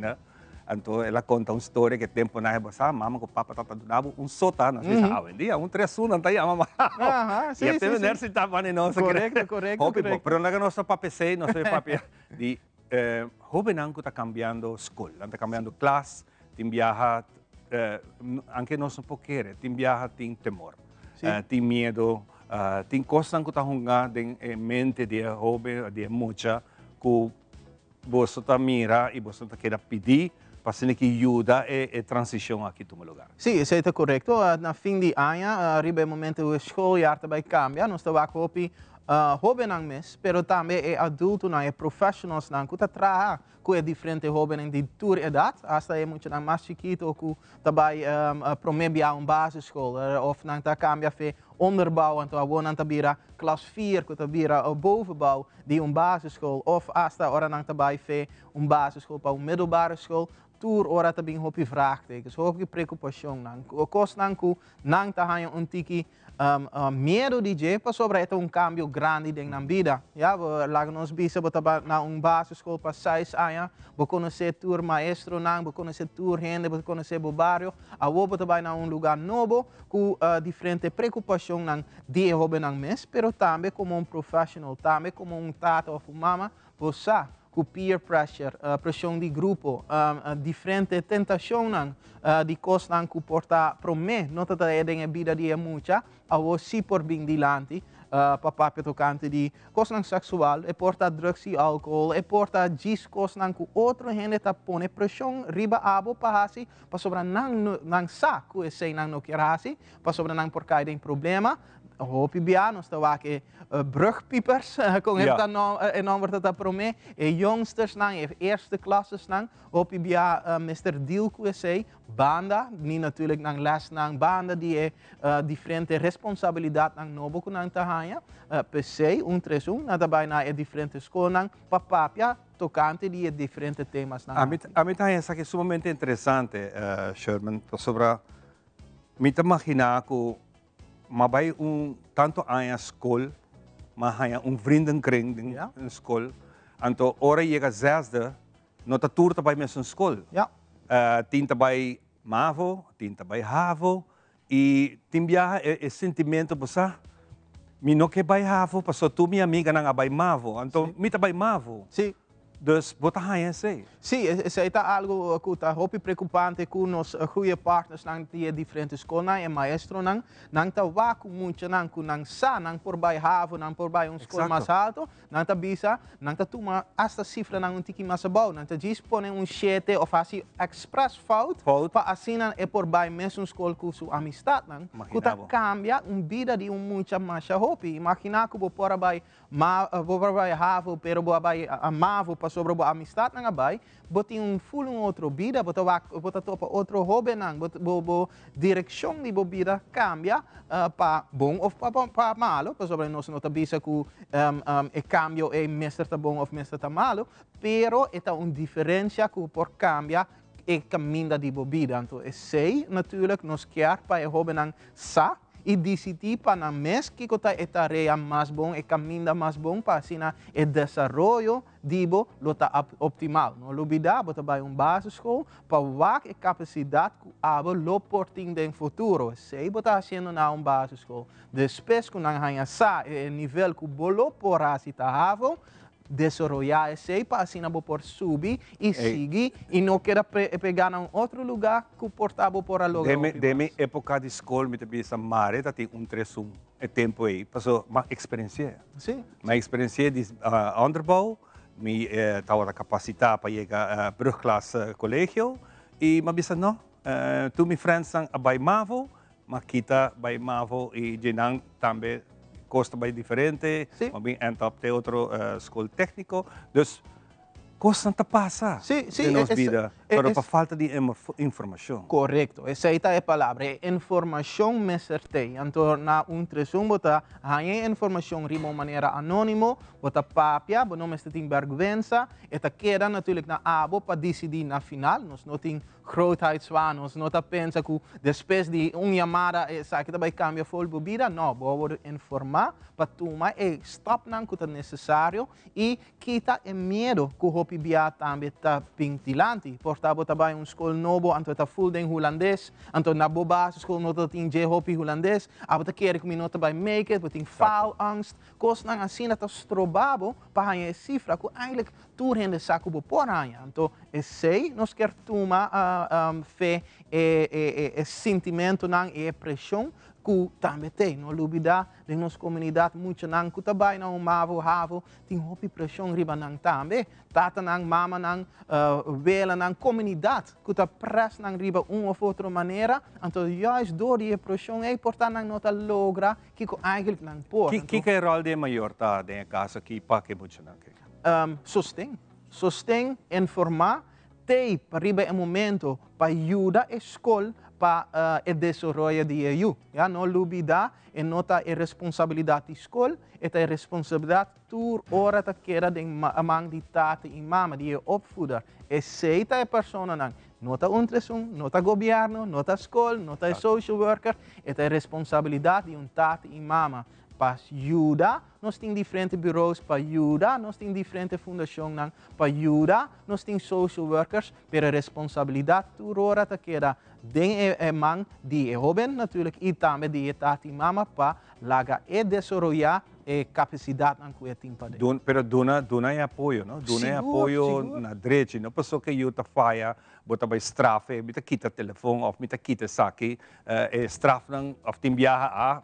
então ela conta uma história que tempo na época, mama com papa tá dando sota, não sei se sabe, dia 131 não tá aí, mama. Sim. E até universidade para nós. Correto. Pero não é nosso papel, não sei papel de jovem não está cambiando escola, está cambiando classe, tem viaja, anche nós não podemos, tem viaja, tem temor. Tem medo, tem coisas que estão em mente de jovem, de muita, que você está mira e você está querendo pedir para que ajuda a transição aqui no lugar. Sim, isso é correto. Na fim de ano, arriba o momento que o escolar também cambia, nós estamos aqui jovem não mes, pero também é adulto não é profissional não que trabalha com é diferente jovem de toda idade, hasta é muito mais chiquito que também promete uma base escola, ou não tá cambia fe onderbouw, então a não tá vira classe 4 que tá vira o bovenbouw de uma base escola, ou hasta ora não também fe uma base escola para uma middelbare escola. Tour ora também hopi vraagtekens, hopi preocupação não, o cost não tá há tiki medo de jeito sobre um cambio grande na vida. Ja, lá nós bisa na base escola para 6 anos, vou conhecer tour maestro não, vou conhecer tour gente, vou conhecer o bairro, a vou também na lugar novo com diferente preocupação não de jovem não mes, pero também como profissional, também como tata ou mama, você com peer pressure, pressão de grupo, diferente tentação de coisas que porta para mim, não está em a vida de muita, a você por bem dilante, papá tocante de coisas sexual, e porta drugs e álcool, e porta diz coisas que outro gente está põe pressão riba abo para assim, para sobre não saco esse não quer assim, para sobre não por cair em problema. Hopi bia, nós estamos aqui brugpiepers, com esta nome dat para mim, e youngsters não, e eerste klasses não, hopi bia Mr. Deal QC, banda, niet natuurlijk nang les nang banda die diferente responsabilidade nang nobo ku nang tahanya, PC, tresum, na daarbij na diferente school nang papapia, tocante die diferente temas nang. A mim tá essa que é sumamente interessante, Sherman, sobre me imaginar que mabay tanto ay school, mahaya vriendenkring in school, anto ora chega zesde, nota tour tabay mesmo school. Ja. Tin tabay mavo, tin tabay havo, e tin biya e sentimento bosa. Mino que bay havo, paso tu minha amiga nang abay mavo, anto mi tabay mavo. Sim. Dus bota haya sei. Sim, isso é algo que está muito preocupante com os goede partners nang die diferente escola e maestro nang tá waku muito nang ku nang sa nang por bay havo nang por bay escola mais alto nang tá bisa nang tá tuma hasta cifra nang tiki mais bom nang tá dispone 7 ou assim express fout para assim é por bay mesmo escola com sua amistade nang que tá cambia vida de muita mais hopi imagina que vou por bay havo pero vou bay amavo sobre a amistad nang abay, botin full outro vida, bota topa outro hobby nang, direcção de vida cambia para bom ou para malo, sobre nós não tabisa que e cambio é mestre tá bom ou mestre tá malo, pero é diferença que por cambia e caminho de vida. Então, sei natuurlijk nos quer para o hobby nang sa e decidir para na mes que kota é tarefa mais bom e caminho mais bom para assim o desenvolvimento dibo lota optimal. Não olvidar, bota vai base school para wak e capacidade que abo lo porting den futuro. Sei bota haciendo na base school. Depois que nang hanya sa e nível que bolo por assim tá havo desarrollar esse para assim não por subir e seguir e não queira pegar em outro lugar que portava por lugar. Demi época de escola me teve essa mare tá tem tresum é tempo aí passou uma experiência. Sim. Uma experiência de onderbouw, me tava capacitar para chegar brugklas colégio e me disse não, tu me friends são by Mavo, mas kita by Mavo e Jenang também custa bem diferente, mas end up de outro school técnico, dus coisa não passa em nossa vida, pero por falta de informação. Correto, essa é a palavra, informação me certei. Então, na tresum bota a informação de uma maneira anônima, bota papia, não me tem vergonha, eta queda natuurlijk na abo para decidir na final, nós não tem grootheidswaan, nós não tá pensa que depois de chamada, que vai cambiar full bebida, não, vou informar para tomar e stop não que é necessário e quita o medo que o Bia também está pintilante, portanto, também escola novo, então está full de holandês, então na boa escola não tem je hopi holandês, aber quer que não vai make it, tem faalangst, coisas assim está estrobado para a cifra que eigenlijk tu rende saco por aí, então sei nós quer tomar fé e sentimento não e pressão que também tem, não olvidar de nossa comunidade muito não que também não mavo havo tem hopi pressão riba não também tata não mama não vela não comunidade que tá pressa não riba ou outra maneira então juist door die pressão é importante não nota logra que eigenlijk não pode que é o rol de maior tá dentro casa que para que muito não sostém informar tem para riba momento para ajudar a escola para o desenvolvimento de EU. Ja, não olvidar e nota a responsabilidade da escola, e a responsabilidade tur hora ta queda de amang de tata e mama de opvoeder. E seita a persona não, nota tresum, nota governo, nota escola, nota social worker, e a responsabilidade de tata e mama. Para ajudar, nós temos diferentes bureaus para ajudar, nós temos diferentes fundações para ajudar, nós temos social workers, pero a responsabilidade toda hora ta queda de man de jovem natuurlijk e também de tata e mama para laga e desenvolver a capacidade na que tem para pero dona é apoio, não? Dona é apoio na direita, não pessoa que eu tá faia, bota vai strafe, bita quita telefone, ou bita quita saque, strafe não, ou tem viaja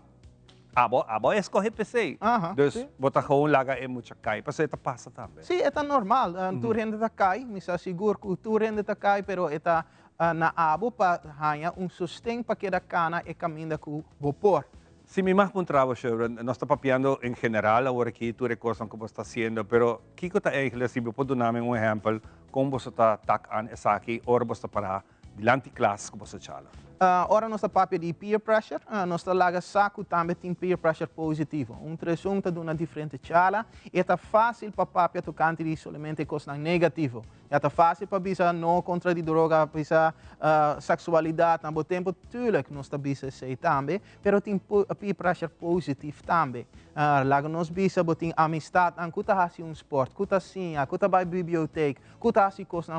abo escorre PC. Dus bota gewoon laga e mucha cai. Para isso passa também. Sim, é normal. Tu rende ta cai, me seguro que tu rende ta cai, pero eta na abo para ganhar sustento para que da cana e caminho que vou pôr. Si me más puntravo, no está papiando en general ahora aquí tu recursos que vos está haciendo, pero Kiko ta eigenlijk, si me puedo darme un ejemplo, como vos está tacan esa aquí, ahora vos está para dilante classe que você chala. Ora nossa papia de peer pressure, nossa laga saco também tem peer pressure positivo. Tresum está dando diferente chala, e está fácil para papia tocante de somente coisa negativo. Está fácil para bisa não contra de droga, bisa sexualidade, na tempo tuurlijk nós está bisa sei também, pero tem peer pressure positivo também. Laga nós bisa botin amistade, kuta hasi sport, kuta sinha, kuta by biblioteca, kuta hasi coisa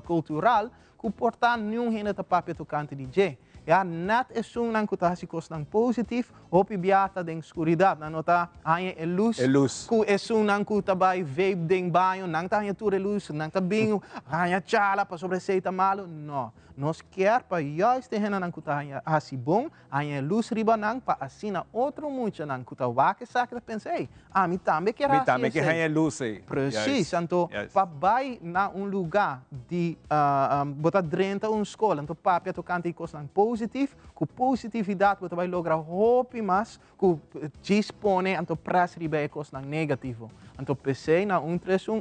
cultural. Que portar nenhum renda da papel tocante de J. Ja, net é nang kutasi kos nang positif, hopi biata deng escuridade, na nota hanya luz. Ku é nang kutabay vape deng banho, nang tanya ture luz, nang tabinho, hanya chala pa sobre seita malo. No, nos quer para juist de hen nang kuta hasibong, anya luz riba nang pa asina outro muito nang kuta wake sak dat pensei, mi tambe quer Mi tambe que hanya luz. Precies, então para vai na lugar de botar drenta escola, então papia to kanti kos nang positief, ku positividade bota vai lograr hopi mas ku dispone anto press riba kos nang negativo. Então pensei na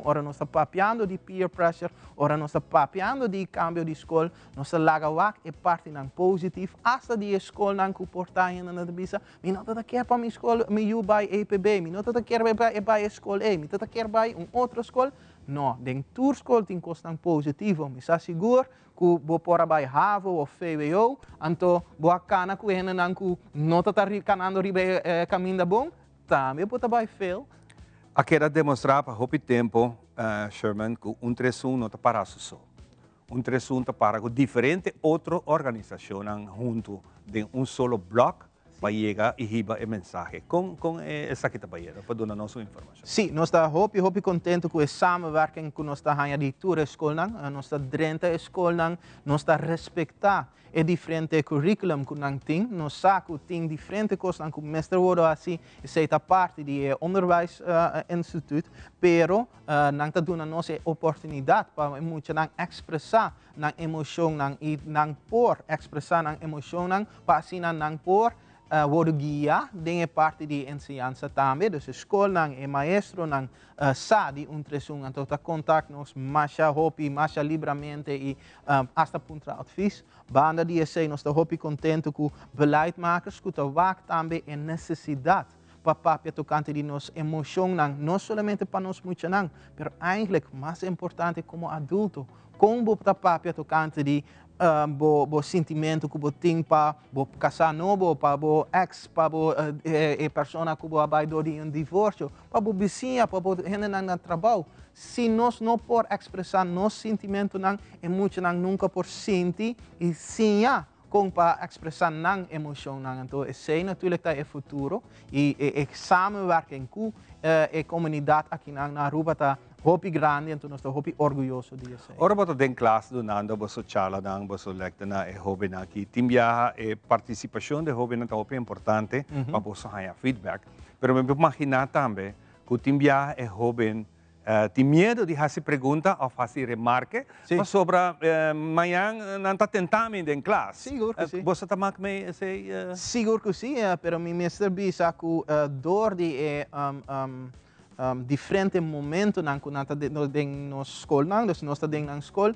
ora nós está papiando de peer pressure, ora nós está papiando de cambio de escola, nós está lagawak e parte nang positief, hasta de escola nang kuportahin na bisa, mi nota da quer para mi escola, mi u by APB, mi nota da quer by escola A, mi nota quer by outra escola. No, den toerschool tem kostang positivo. Misa seguro que bo pora by HAVO ou VWO, anto boa cana ku hena nang ku nota tari kanando ribe caminho bom, também pode by fail. A quero demonstrar para o tempo, Sherman, que 131 não está para só. 131 está para diferente outra organização junto de solo bloco para chegar e receber o mensagem. Com essa que está para dar nossa informação. Sim, nós estamos muito contentes com a samenwerking que nós estamos a toda a escola, nós estamos dentro da escola, nós estamos a respeitar o diferente currículum que nós temos, nós sabemos que tem diferentes coisas que o mestre Wodo assim, isso é parte do onderwijsinstituut, pero nós estamos dando a nossa oportunidade para muito expressar a emoção e por expressar a emoção, para assim não por worden guia dingen parte de enseñanza também, dus escola e maestro sa di unterrichtung então tá contact nos masha hopi masha libramente e hasta punto advies banda die sei nos tá hopi contento com beleidmakers que tá wak também e necessidade para papia tocante de nos emoção não somente para nós muito não, pero eigenlijk mais importante como adulto como tá papia tocante de bo sentimento que bo tem para bo casar novo, para bo ex, para bo persona que bo abai do de divórcio, para bo vizinha, para bo gente na trabalho. Se nós não por expressar nosso sentimento não, é muito não nunca por sentir e sim com para expressar não emoção não. Então esse natuurlijk tá é futuro e samenwerking com a comunidade aqui na Aruba tá hopi grande, então nós estamos hopi orgulhoso disso. Ora boto den classe do nando boso chala nang boso lecta na e hobi na aqui timbia e participação de hobi na hopi importante para boso haya feedback. Pero me imagina também que timbia e hobi tem medo de fazer pergunta ou fazer remarque sobre amanhã não está tentando den classe. Seguro que sim. Você está mais me sei seguro que sim, pero mi mestre bisa que dor de diferente momento nang kunata den nos school dus nós den nang school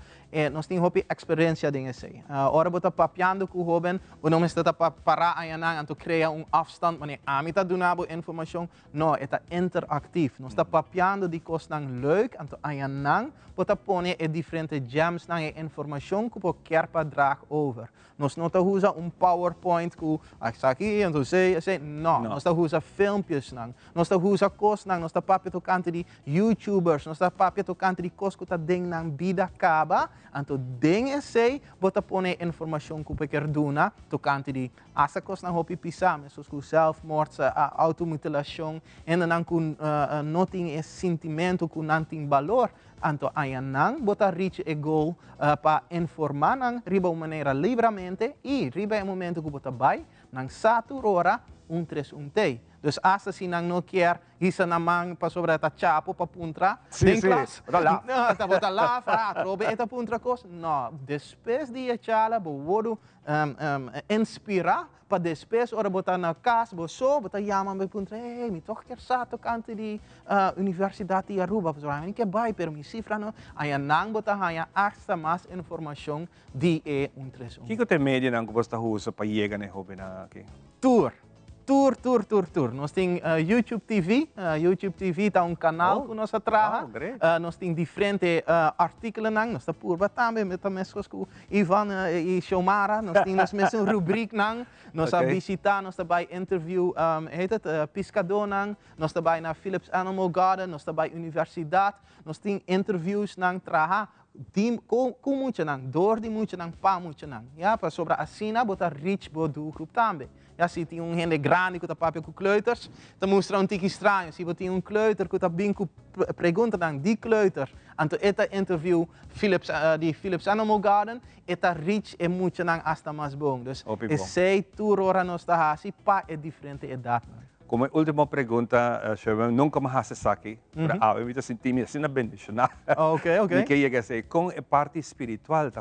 nós tem hopi experiência den esse ora bota papiando ku hoben o não está para ayanang anto cria afstand mane amita dunabo informação no eta interactief nós está papiando de cos nang leuk anto ayanang bota pone diferente gems nang informação ku po quer para drag over nós não tá usa PowerPoint ku aqui anto sei no nós tá usa filmpjes nang nós tá usa cos nang nós tá papia tocante de YouTubers, nós está papia tocante de coisas que está dentro da vida acaba, então dentro esse bota pone informação que quer duna tocante de essa coisa não hopi pisar, mas com selfmoord, automutilação, e não com não tem esse sentimento que não tem valor, então aí não bota reach a goal para informar não riba maneira livremente e riba é momento que bota vai não saturora 131 Dus as assim não quer isso na mão para sobre a chapo para puntra, sim, lá, tá bota lá, trobe eta puntra coisa, não, depois de chala, bo inspirar para depois ora botar na casa, bo so, botar yama me puntra, me toch quer sato cante de Universidade de Aruba, para sobre que vai per mi cifra no, aí não botar aí hasta mais informação de E131. Que tem média não que você usa para chegar na hobby na aqui? Tour. Nós temos YouTube TV. YouTube TV está canal que nós trabalhamos. Nós temos diferentes artigos. Nós estamos por também, mesmo com Ivan e Xiomara. Nós temos mesmo rubrica. Nós visitamos, nós estamos interview, pescador. Nós estamos na Phillips Animal Garden. Nós estamos na universidade. Nós temos interviews. ku moet je nang, door die moet je nang, pa moet je nang. Ja, pas sobra asina bota rich bo doelgroep tambe. Ja, ziet hij een hele grande kuta papia ku kleuters, dan moest er een tiki straan. Zie wat hij een kleuter kuta binku pregunta nang die kleuter. En to eta interview Philips Animal Garden, eta rich e moet je nang asta mas bong. Dus is zij toerora nosta hasi pa e differente edad. Como última pergunta, nunca mais se saque. Eu me senti assim na bendição. Ok. Me que ia dizer, com a parte espiritual tá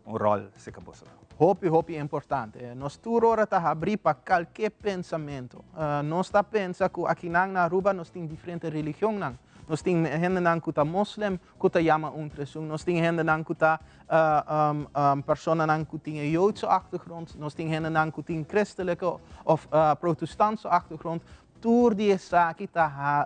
rol se cabosa. Hopi importante. Nós turora tá abrir para qualquer pensamento. Nós tá pensa que aqui na Aruba nós tem diferente religião nang. Nós tem gente nang kuta Muslim, kuta yama untersung. Nós tem gente nang kuta persona nang kuta Joodse achtergrond. Nós tem gente nang kuta christelijke of protestantse achtergrond. Tour die zaak,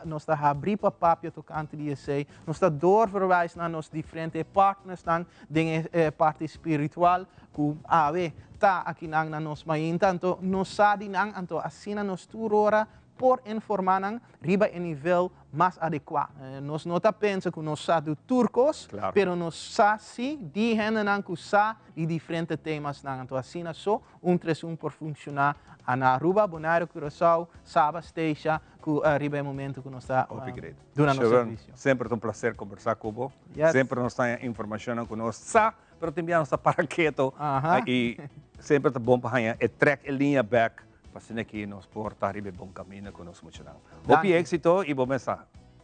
nós tá abrir para papia to kant die sei. Nós tá doorverwijs naar nos diferente partners nang dingen parte espiritual ku awe ta aqui nang na nos mainta anto nos sadi nang anto asina nos turora por informar riba em nível mais adequado. Nós não tá pensa que nós sabemos turcos, claro. Pero nós sabemos de gente não que sabe de diferentes temas não. Então assim só por funcionar na Aruba, Bonaire, Curaçao, Saba, Steixa, que riba é momento que nós está durante o serviço. Sempre é um prazer conversar com você. Yes. Sempre nós temos informação que nós sabemos, mas também nós estamos para quieto e sempre é bom para track a linha back. Para que nos portar e bom caminho com nós muito. Bom êxito e bom mensagem.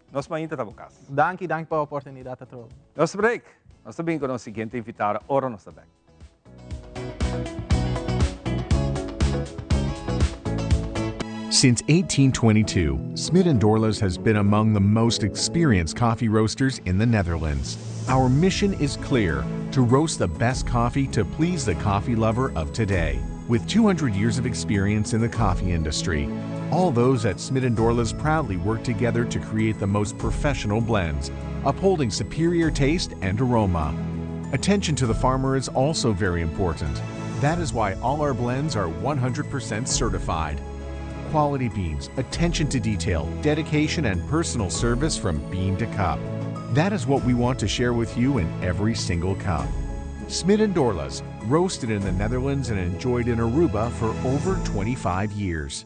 Nós ainda estamos cá. Danke pela oportunidade. Nós break. Nós também com o seguinte invitado, ora nós também. Since 1822, Smit & Dorlas has been among the most experienced coffee roasters in the Netherlands. Our mission is clear: to roast the best coffee to please the coffee lover of today. With 200 years of experience in the coffee industry, all those at Smit & Dorlas proudly work together to create the most professional blends, upholding superior taste and aroma. Attention to the farmer is also very important. That is why all our blends are 100% certified. Quality beans, attention to detail, dedication and personal service from bean to cup. That is what we want to share with you in every single cup. Smit & Dorlas, roasted in the Netherlands and enjoyed in Aruba for over 25 years.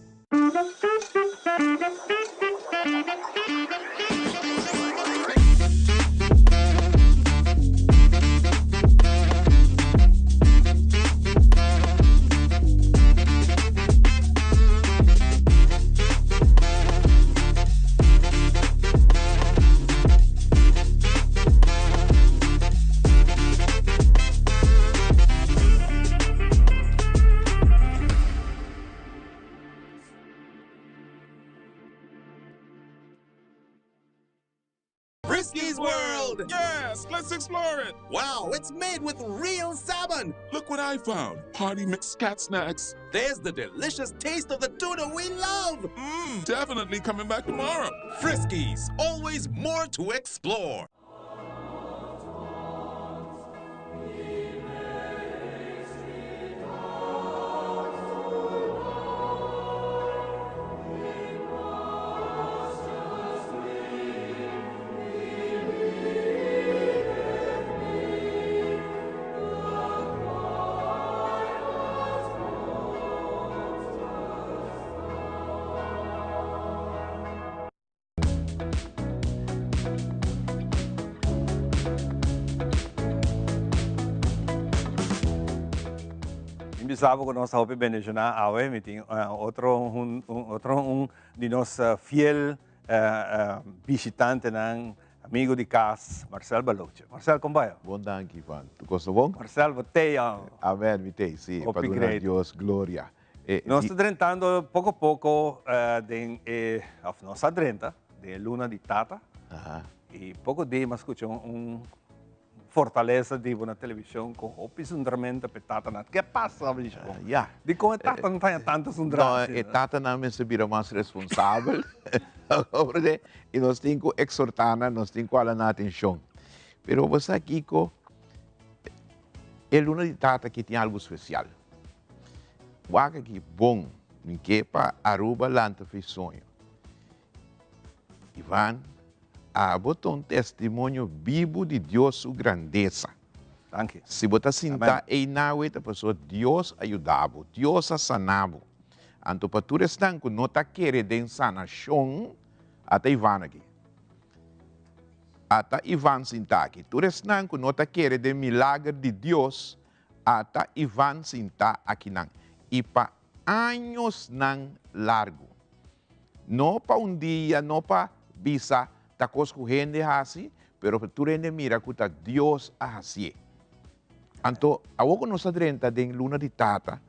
Frisky's World! Yes, let's explore it! Wow, it's made with real salmon! Look what I found! Hearty mixed cat snacks. There's the delicious taste of the tuna we love! Definitely coming back tomorrow. Frisky's, always more to explore. Sabe que nós hopi benedicionar awe meeting outro de nós fiel visitante ng amigo de casa Marcel Baloche. Marcel, como vai? Bom, danke, Ivan. Tu gosta bom? Marcel, você Amém, vitei, sim. Para dar Deus glória. Nós estamos tentando pouco a pouco nós adrenta de Luna de Tata e pouco de mas escutou fortaleza de na televisão com o pisundramento petata na que passa de como tata não tem tanto sundramento não tata não é se vira mais responsável e nós temos que exortar nós temos que dar atenção pero você aqui com é Luna de Tata que tem algo especial o que bom que para Aruba lanta fez sonho Ivan botar um testemunho vivo de Deus, sua grandeza. Danke. Se você sentar aí na a pessoa, Deus ajudava, Deus sanava. Então, para tu restar que não está querendo sanação, até Ivan aqui. Até Ivan sentar aqui. Tu restar que não está querendo milagre de Deus, até Ivan sentar aqui. Não. E para anos não largo. Não para um dia, não para bisa, está correndo assim, pero tu rende mira que Deus assim. Então, agora nós estamos em luna de tata,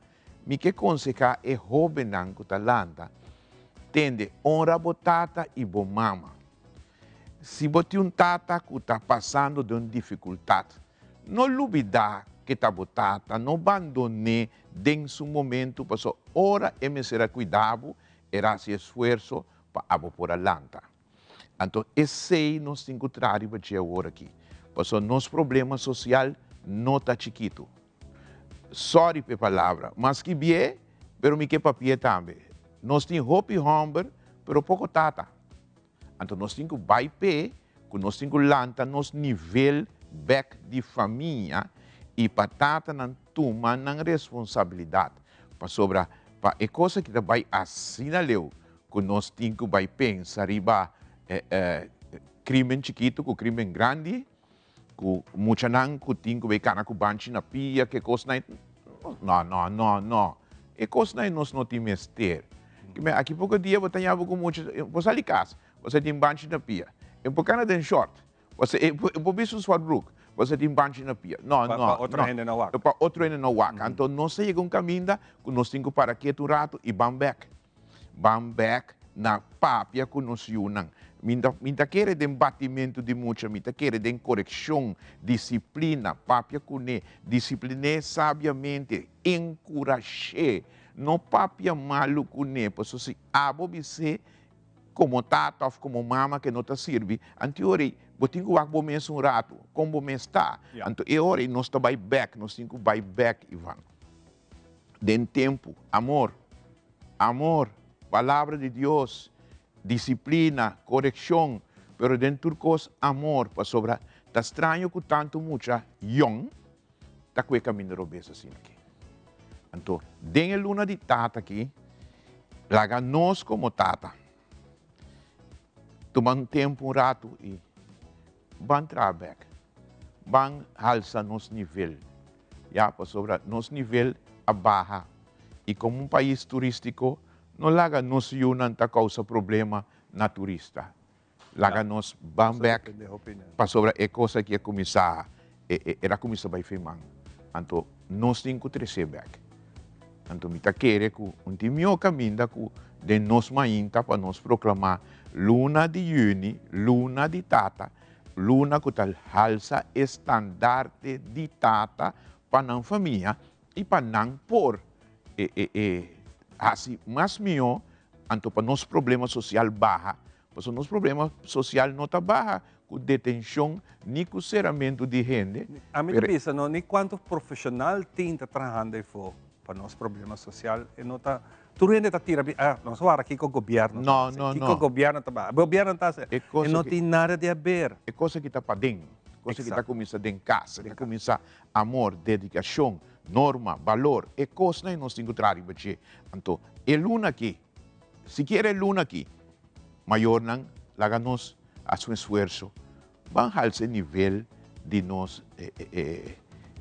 me que aconselhar é jovem que talanta, tende honra bo tata e bo mama. Se você um tata que está passando de uma dificuldade, não duvida que está bo tata, não abandone em seu momento, porque ora é me será cuidado, era esse esforço para abo por alanta. Então, esse nós temos que trazer para agora aqui, porque nosso problema social não está chiquito. Sorry pela palavra, mas que bem, pero me que papia também. Nós temos hope humber, pero pouco tata. Então nós temos que baipé, que nós temos que lançar nosso nível back de família e para tata não tomar não responsabilidade. Para sobra, para a coisa que vai assinaleu, que nós temos que pensar riba crime chiquito com crime grande. Mucha nang kuting ko bekana ko banchi na pia que coisa não. E coisa não nós não temos ter. Aqui pouco dia você tinha com muito, você ali casa, você tem banchi na pia. Em pouco de short, você bicho sword brook, você tem banchi na pia. Não. Outro ainda não waka. Para outro ainda não waka. Então nós chega um caminho que nós temos para que tu rato e bam back na papia que nós unang. Minta querer de batimento de mucha, minta querer de correção, disciplina, papia cune, disciplinar sabiamente, encorajar, não papia malu cune, porque se abo bise como tata ou como mama que não te serve, anteori, botinho que vou mesmo um rato, como me está, então é hora nós está by back, nós temos que by back, Ivan. Den tempo, amor, palavra de Deus. Disciplina, correção, pero dentro de cos amor, para sobra, está estranho que tanto mucha young, está com o caminho de obesa assim aqui. Então, den a luna de tata aqui, laga nós como tata, toma um tempo, um rato e van trabalhar, van alça nosso nível, para sobra, nosso nível abaixo, e como um país turístico, não laga nos yunan ta causa problema na turista. Laga nos bambek para sobre a coisa que começar era começar by femang. Então nós temos que trazer back. Então me tá querer que um timio caminho que de nos mainta para nos proclamar luna de juni, luna de tata, luna que tal halsa estandarte de tata para não família e para não por assim, mas melhor, então para nosso problema social barra, porque nosso problema social não está barra com detenção, nem com cerramento de gente. A mim pensa, não, nem quanto profissional tem trabalhando para nosso problema social, e não está, tu rende está tira, não só aqui com o governo. Não. Com o governo está, o governo está, e não tem nada de ver. É coisa que está para dentro, coisa que está começando em casa, está começando amor, dedicação, norma, valor, é coisa que nós temos que trazer. Então, é luna aqui. Se quer é luna aqui, maior não, laga-nos a seu esforço, vamos a esse nível de nossa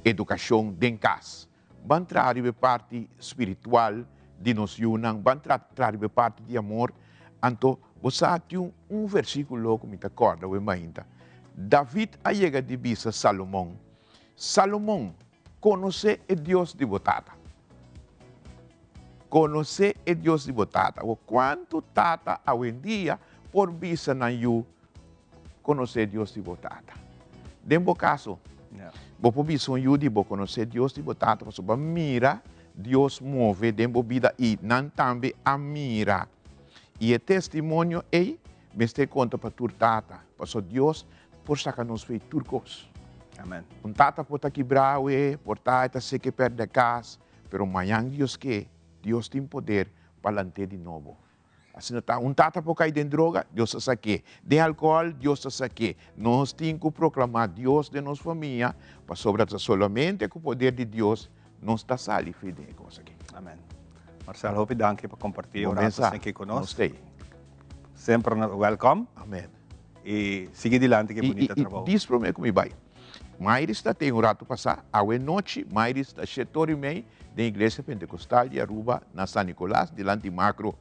educação em casa. Vamos trazer a parte espiritual de nós unang, vamos trazer a parte de amor. Então, você tem um versículo que me acorda, David a chega de bisa Salomão. Salomão conhecer o Deus de botada. Conhecer o Deus de botada. O quanto tata hoje em dia por visa na you conhecer Deus de botada. Dembo caso, por visa you de conhecer Deus de botada, porque mira Deus move dembo vida e não também a mira. E o testemunho é, me está conta para tu tata, porque Deus por sacar nos feitos turcos. Amém. Um tata pode quebrar, por tata se que perde a casa, pero amanhã Deus tem poder para lanter de novo. Assim, tata por cair de droga, Deus está aqui. De álcool, Deus está aqui. Nós temos que proclamar Deus de nossa família, para sobre somente com o poder de Deus, nós está sali fide com aqui. Amém. Marcelo, hope danke por compartilhar o rato aqui conosco. Sempre welcome. Amém. E siga adiante, que bonito trabalho. Diz para mim como vai. Maíris está tem um rato passar, à noite, Maíris está 7h30 da Igreja Pentecostal de Aruba, na São Nicolás, delante de Macro.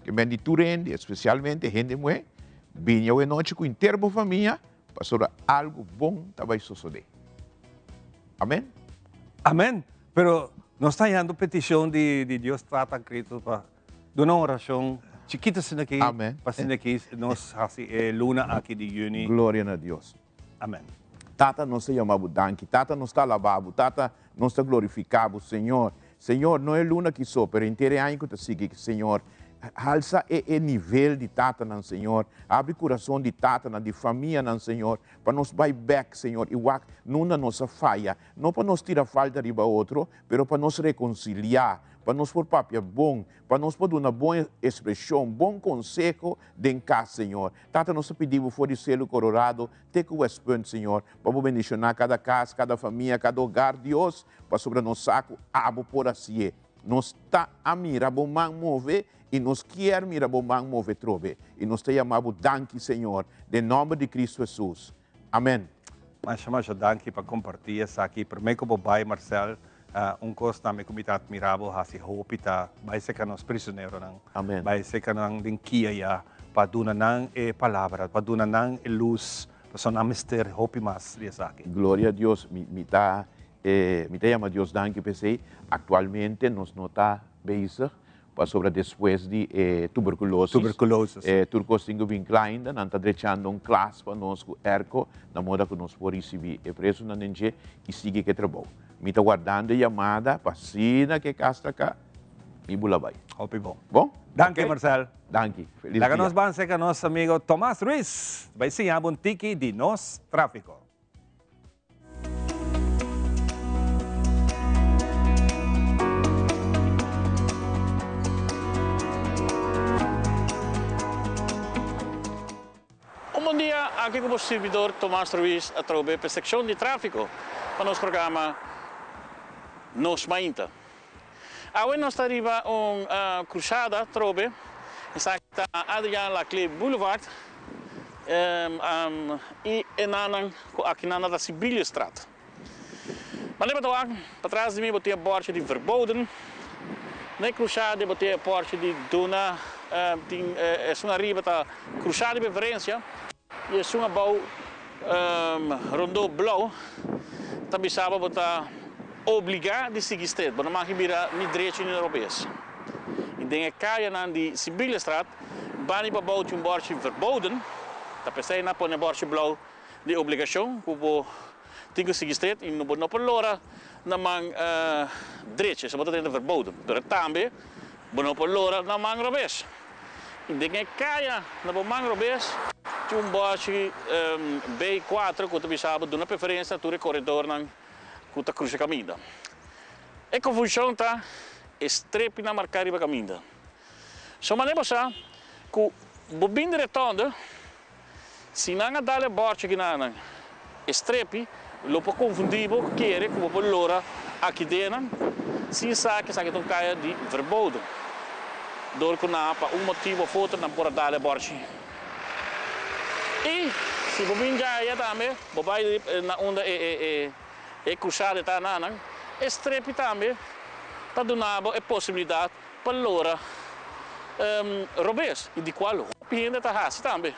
Que vem de Turende, especialmente, gente mulher, vinha à noite com interbo família, para sobre algo bom que vai suceder. Amém? Amém. Pero nós estamos dando petição de Deus trata Cristo para dar uma oração chiquita assim aqui, para assim aqui, nós luna aqui de Juni. Glória a Deus. Amém. Tata nos chamamos danke, Tata nos está lavado, Tata nos está glorificado, Senhor. Senhor, não é luna que só, pero inteiro ano que te sigue, Senhor. Alça o nível de Tata, não, Senhor. Abre o coração de Tata, de família, não, Senhor. Para nos buy back, Senhor. E não na nossa falha. Não para nos tirar falta de outro, mas para nos reconciliar. Para nos pôr papel bom. Para nos pôr uma boa expressão, bom conselho de casa, Senhor. Tata, nós pedimos fora de selo colorado, te que o espírito, Senhor. Para bendicionar cada casa, cada família, cada hogar, Deus. Para sobre nosso saco, abo por assim. Nós está a mirar, bom man mover. E nos quer mirar bom man mover trove. E nos te chamamos danke, Senhor. Em nome de Cristo Jesus. Amém. Mas chamamos danke para compartilhar isso aqui. Para mim, como pai, Marcel, coisa também que me está admirável, assim, hope tá, vai ser que nós prisioneiros não. Amém. Vai ser que nós dinquia ya, para donar não é palavra, para donar não é luz, para só não mistério, hope mais disso aqui. Glória a Deus, me tá chama Deus danke, pensei, atualmente nós não está bezig, para sobre depois de tuberculose. Turcos tinham bem klein, não está deixando classe para nós com ERCO, na moda que nós podemos receber. É preço na gente e sigue que trabalho. Me está guardando a chamada para sina que casta cá e bula vai. Hope bom. Bom? Danke, Marcel. Danke. Feliz dia. Nós vamos com nosso amigo Tomás Ruiz. Vai ser um tiki de nós tráfico. Bom dia, aqui com o servidor Tomás Ruiz, a través da secção de tráfico para o nosso programa Nos Mainta. Hoje nós estamos uma cruzada, trobe, está Adrian Laclay Boulevard e aqui na Sibilia Straat. Maar para trás de mim, eu tenho a bordo de verboden. Na cruzada, eu tenho a bordo de Duna, é uma riba da cruzada de preferência. E é uma boa rondo blauw, também sabe que está obrigado a seguir estreito, mas não mag je niet direito in Europees. Ik denk dat na die Sibilia Straat, bani para bouwt een bordje verboden, dat pensei na pôr um bordje blauw de obrigação, que o tem que seguir estreito e não pode não verloren, na man direito, se bota dentro verboden. Door também, não verloren, na man Europees. Ik denk dat na man Europees. Um bordje B4, que também sabe, dá uma preferência para o corredor que está cruzando a caminho. A confusão está estrepe na marcar a caminho. Só maneira que o bobinho redondo, se não dá o bordje que não estrepe, lo può confundir com que o lora aqui dentro, se sabe que não cai de verboden. Door que não para motivo ou outro não pode dar o bordje. E se o bobinho já também, o pai na onda é cruzado está na estrepe também, está dando a possibilidade para lora robês e de qual o pinho está assim também,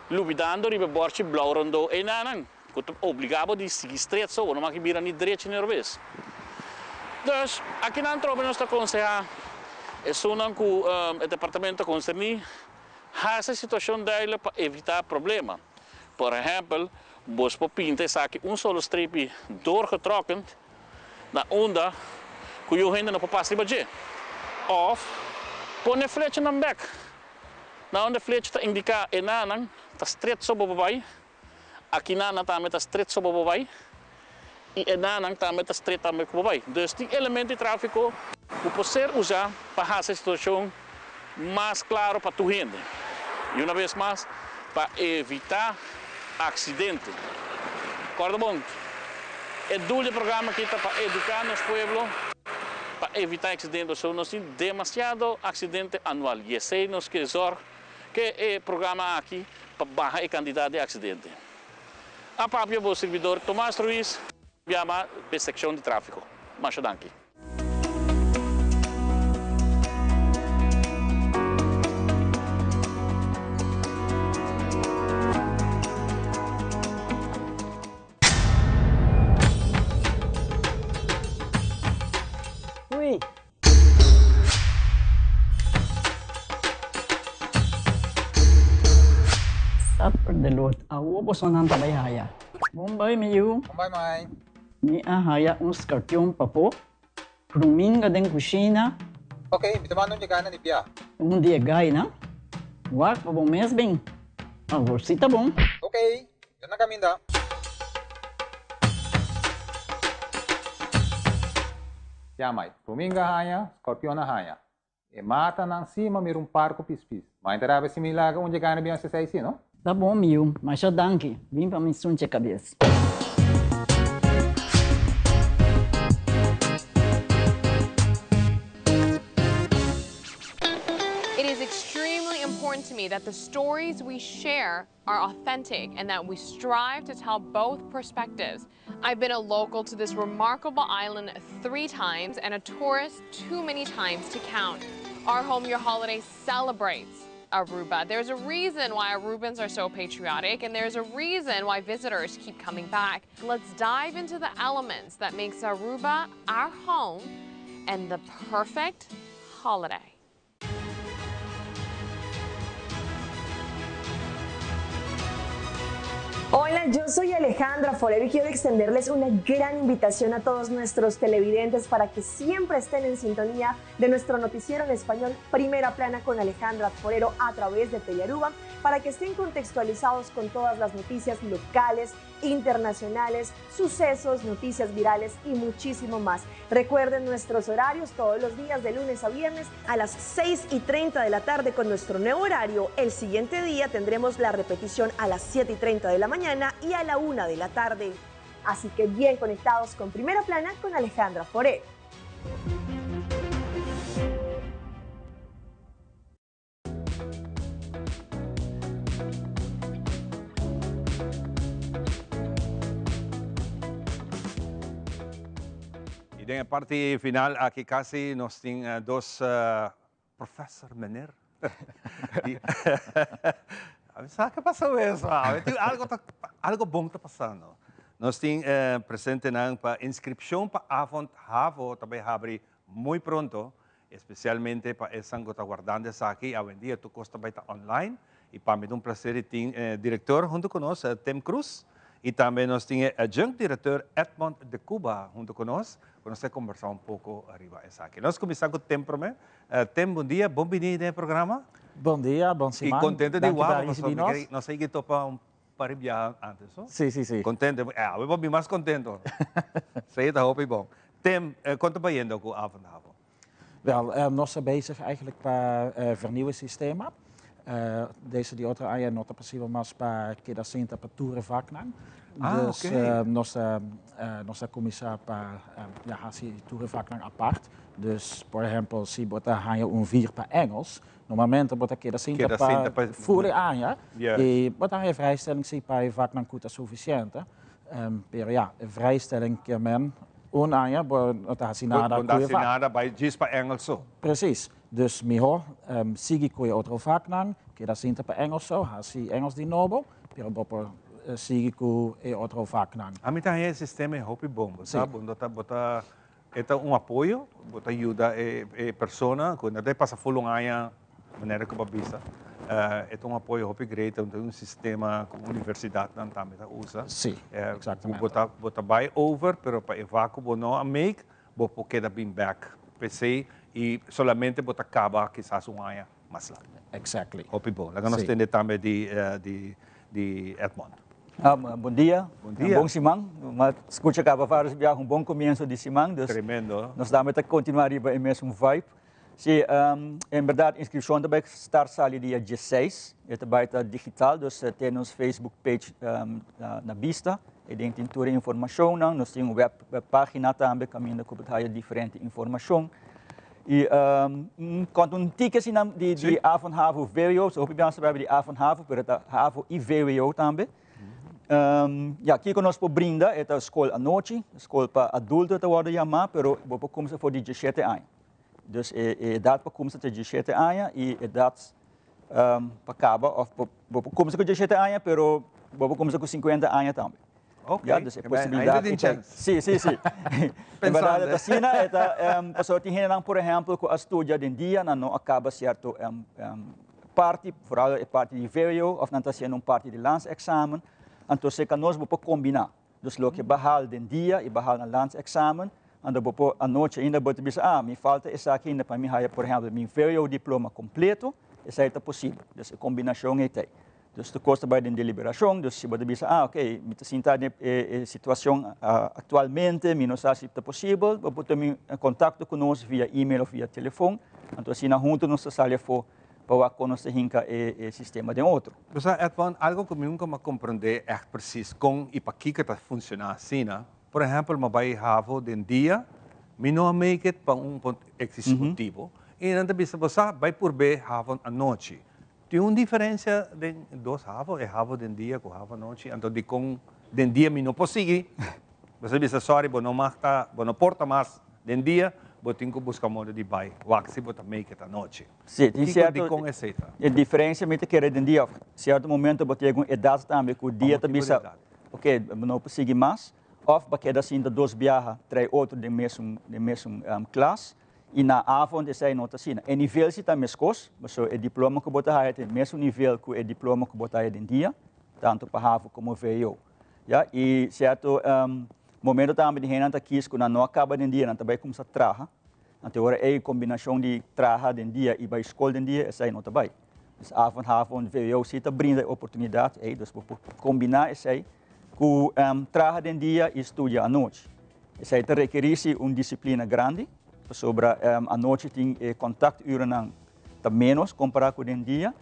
lubidando ribe borche blauw rondo e nanan, que obrigado de seguir estreito só, não mag je niet direito nem robês. Dus aqui na tropa nós está aconselhando, é só não que o departamento concernido essa situação duidelijk para evitar problemas. Por exemplo, vos pinta aqui solo streepje doorgetrokken na onda que je ainda não passa de of põe a flecha na back. Na onda flecha está indicar e nanan está estreito sobre o babai, aqui nanan também está estreito sobre o babai e nanan também está estreito também com o babai. Dus die elementen de tráfico que pode ser usado para essa situação más claro para tu gente. Y una vez más, para evitar accidentes. ¿Acordo bom? El doel del programa aquí está para educar a nuestro pueblo, para evitar accidentes. Somos demasiado accidentes anual. Y ese nos que zorg que el programa aquí para bajar la cantidad de accidentes. A papel do servidor Tomás Ruiz, llama a secção de tráfego. Muito obrigado. Ui. Tapper de Lord, awo po sa nang tabayhaya. Bombay miyu. Bombay mai. Ni ahaya un scorpion papo. Pruminga den kusina. Okay, bitamano niya kana ni Pia. Um dia gay na. Wak pa bom mes bem. Agora si tá bom. Okay, yan na kami da. Pia mai, Pruminga haya, Scorpion na haya. E mata nang cima mirum parco pispis. Mas interava se milaga onde kana biang se sai no? Tá bom, Miu, mas já danke. Vim para me sunte a cabeça. It is extremely important to me that the stories we share are authentic and that we strive to tell both perspectives. I've been a local to this remarkable island 3 times and a tourist too many times to count. Our Home Your Holiday celebrates Aruba. There's a reason why Arubans are so patriotic, and there's a reason why visitors keep coming back. Let's dive into the elements that makes Aruba our home and the perfect holiday. Hola, yo soy Alejandra Forero y quiero extenderles una gran invitación a todos nuestros televidentes para que siempre estén en sintonía de nuestro noticiero en español Primera Plana con Alejandra Forero a través de Telearuba, para que estén contextualizados con todas las noticias locales, internacionales, sucesos, noticias virales y muchísimo más. Recuerden nuestros horarios todos los días de lunes a viernes a las 6:30 de la tarde con nuestro nuevo horario. El siguiente día tendremos la repetición a las 7:30 de la mañana y a la 1 de la tarde. Así que bien conectados con Primera Plana con Alejandra Forero. Y en la parte final, aquí casi nos tienen dos profesor Mener. ¿Sabes qué pasó eso? Algo bom está passando. Nós temos presente para inscrição para avond Havo também abre muito pronto, especialmente para essa que está guardando essa aqui. Hoje em dia, tu custa vai estar online. E para mim é prazer ter diretor junto conosco, Tim Cruz. E também nós temos adjunct diretor Edmond de Cuba junto conosco. Para nós conversar pouco arriba essa aqui. Nós começamos com o Tim primeiro. Tim, bom dia, bem-vindo ao programa. Bom dia, bom semana. E contente de igual, nós. Nós aí que topa para viajar antes, não? Sim, sim, sim. Contente, eu vou mais contento. Sei, dat hoop ik bom. Tim, quanto ben je ook avond hebben? Wel, nog zijn bezig eigenlijk bij vernieuwen systemen. Deze die auto aan je nota passiva mas para que da senta para toeren vaknan. Dus nossa commissar para ja, hasi toeren vaknan apart. Dus, por exemplo, se botar raia 4 para Engels, normalmente botar que da senta para voeren aan ja. E botar raia vrijstelling se para vaknan kuta suficiente. Pero ja, vrijstelling que men onanja, botar hasi nada bij diz para Engels zo. Precies. Dus miho, sigi ko je outro vaknan, que da senta para Engels zo, hasi Engels di nobo, pero bopo sigi ko e outro vaknan. A mim também é sistema hopi bom, sabe? Bota ito apoio, bota ajuda a persona, quando até passa fulong aya, maneira que babisa. Ito apoio hopi great, um sistema como universidade não também usa. Sim, exatamente. Bota buy over, pero para evacu bono a make, bopo queda bem back, PC e solamente bota acaba quizás aya mais lá. Exactly. Hopi bom. Lá nós temos também de Edmond. Bom dia. Bom dia. Bom simang. Escuta cá para vários viajar bom começo de simang. Tremendo. Nós damos a continuar em mesmo vibe. Sim, em verdade, a inscrição também está saindo dia 16, também está digital, dus temos Facebook page na vista, e tem toda a informação, nós temos uma webpágina também, caminho que tem diferente informação. E quando ticket de avondhaven VWO, so we hebben de avondhaven, maar de haven e VWO também. Ja, aqui nós podemos brindar é a escola à noite, escola para adultos te worden chamar, pero vamos começar por 17 anos. Dus idade para começar de 17 anos e idade para acabar, ou vamos começar com 17 anos, pero vamos começar com 50 anos também. Ok, ja, dus possibilidade. Sim. Em verdade, a China é a pessoa tem por exemplo, que estuda de dia, não acaba certo parte, vooral a parte de VWO, ou não está sendo parte de landsexamen, então se que nós vamos combinar. Dus lo que bahal de dia e bahal na landsexamen, então vamos a noite ainda vamos dizer, me falta essa aqui ainda para mim, por exemplo, meu VWO diploma completo, isso é possível. Dus a combinação é tem. Dus de kosten bij de deliberação, dus se você dizer, ok, me sinta a situação atualmente, me não sabe se é possível, você tem contato conosco via e-mail ou via telefone, então assim, junto nos sala for para conhecer o sistema de outro. Dus Edwin, algo que eu nunca compreender echt precies com e para que está funcionar assim, né? Por exemplo, mas vai haver de dia, me não make it para ponto executivo, e então você vai por B haver à noite. Tem uma diferença de dois havos, é havo de dia com havo noite, então de com de dia me não consegue, você diz sorry, você não porta mais de dia, você tem que buscar modo de buy, waxi você make it à noite. Sim, tem certo. A diferença é que de dia, certo momento você tem uma idade também, que o dia também sabe, ok, não consegue mais, ou porque assim de dois viaja, três outros de mesmo classe. E na avond is hij nota assim. O nível se está mescos, mas o diploma que você tem o mesmo nível que o diploma que você tem em dia, tanto para HAVO como VWO. Ja, e certo momento também de gente aqui que não acaba de dia, não também começa a trabalhar. Então agora é a combinação de trabalhar de dia e para a escola de dia, isso aí não também. Dus avond, HAVO, VWO se está brinda oportunidade, dus para combinar isso aí com trabalhar de dia e estudar à noite. Isso aí requer uma disciplina grande. Sobre a noite tem contacturen menos comparado com o dia.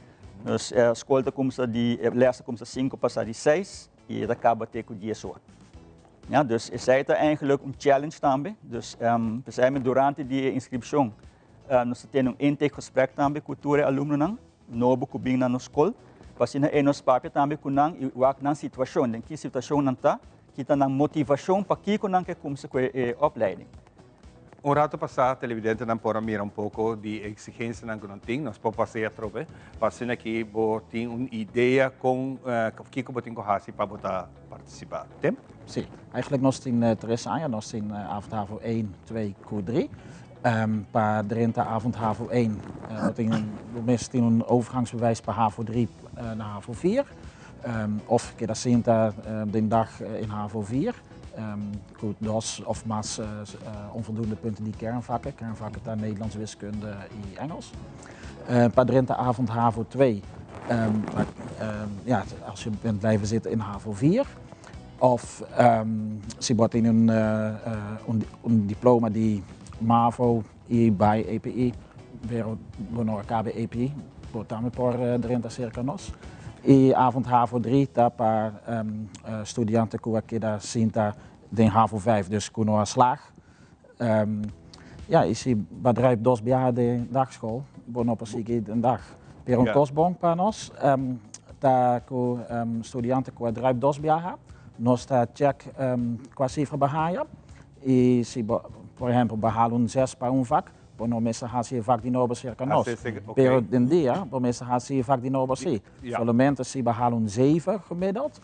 Dus a escola começa de lessen começa 5 passar de 6 e acaba até com 10 horas. Ja, dus isso aí é eigenlijk challenge também. Dus durante a inscrição nós temos intakegesprek também com os alunos novo que vêm na escola. Para nós papel também com e na situação, em que situação não está, que está na motivação para que começa com a opleiding. Um rato passado, televidente não pode mirar pouco de exigência que não tem, nós podemos fazer a troca, para que você tenha uma ideia com o que você tem que fazer para participar. Tem? Sim, eigenlijk nós temos 3 anos, nós temos avondhaven 1, 2, Q3. Para durante a avondhaven 1, we temos overgangsbewijs para HAVO 3 naar HAVO 4. Of que da senta de dag in HAVO 4. Goed, DOS of maas onvoldoende punten die kernvakken daar Nederlands, wiskunde en Engels. Padrente avond HAVO 2, ja, als je bent blijven zitten in HAVO 4. Of ze wordt in een diploma die MAVO, bij EPI, weer KB EPI, wordt daarmee por drenta circa nos. E avond HAVO 3, daar paar studenten die daar sinta den HAVO 5, dus kuno slaag. Ja, is hij bedrijf dos bij de dagschool, bono pas ik een dag. Per een kostbonk para nos, daar ko studenten die bedrijf dos bij nos ta check qua cifra bahaya. E se por exemplo bahalen 6 para um vak. Bono mesa hasi vak die nobo circa nos. Pero den dia, bo mesa hasi vak die nobo si. Solamente si behalen 7 gemiddeld,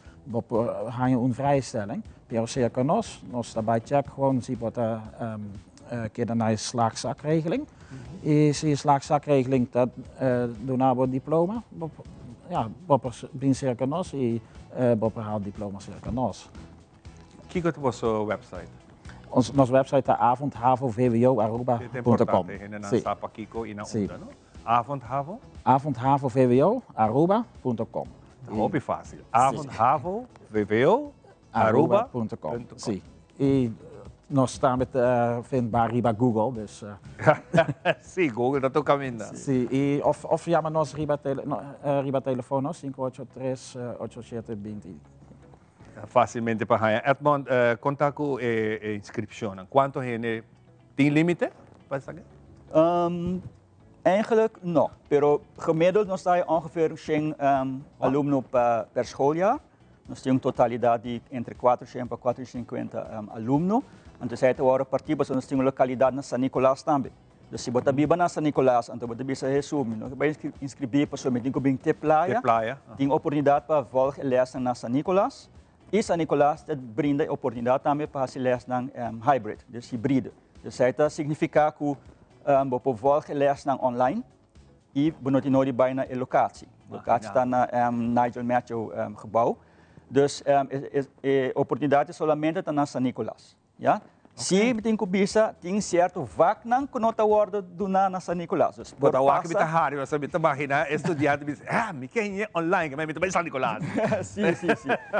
ga je een vrijstelling. Pero circa nos daarbij check gewoon si wat keer naar een slaagzakregeling. Is die slaagzakregeling dat doen nou diploma. Ja, bopper bin circa nos e bopper haal diploma circa nos. Kijk op onze website. Onze website is avondhavovwo.aruba.com. Avondhavovwo.aruba.com. Hoop je fácil. Avondhavovwo.aruba.com. Sim. E nós estamos vindbaar riba Google, dus... Sim, Google, dat ook ainda. Sim, e of chama nós riba telefono, 583-8720. Facilmente para ganhar. Edmond, conta com a inscrição. Quanto gente tem limite? Eigenlijk não, pero gemiddeld nós temos ongeveer 100 alunos per schooljaar. Nós temos totalidade de entre 400 a 450 alunos. Então, essa hora partida, nós temos localidade na São Nicolás também. Então, se você vive na São Nicolás, então você bisa resume, nós vamos inscrever para somente tem que playa, tem oportunidade para voltar lessen na São Nicolás. E São Nicolás brinda oportunidade também para se lessen na hybrid, dus hybride. Dus isso significa que você volta lessen online e você não tem bijna a locatie. A locatie está na Nigel Matthew gebouw. Dus a oportunidade somente está na São Nicolás. Ja? Se tem que bisa, tem certo vac que não está guarda do na São Nicolás. Por a que está raro, você me imagina estudante diz, me quer online, mas me também São Nicolás. Sim.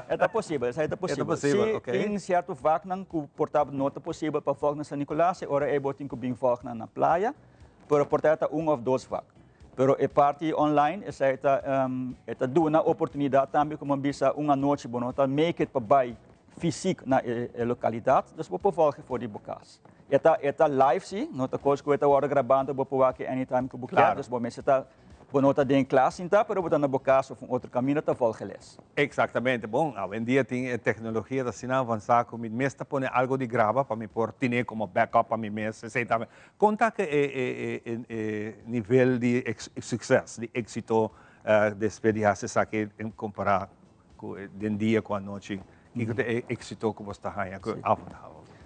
É possível, é possível. Se tem certo vac que portava não é possível para focar na São Nicolás, ora é bom tem que bem focar na praia, para portar ou dois vac. Pero a parte online é dá uma oportunidade também como bisa uma noite bonita make it para buy físico na localidade, dus we volgen voor die boka's. Het live zie, não tá coisa que está agora gravando, we poder que anytime que bocar, dus we mensen tá bonota de classe então, pero we na boka's of outro caminho tá volgen les. Exatamente, bom, hoje em dia tem tecnologia da sina avançada com me mesta põe algo de grava para me pôr ter como backup para me mesa, sei também. Conta que nível de sucesso, de êxito de experiência que em comparar com de dia com a noite. E que é êxito que você está ganhando com a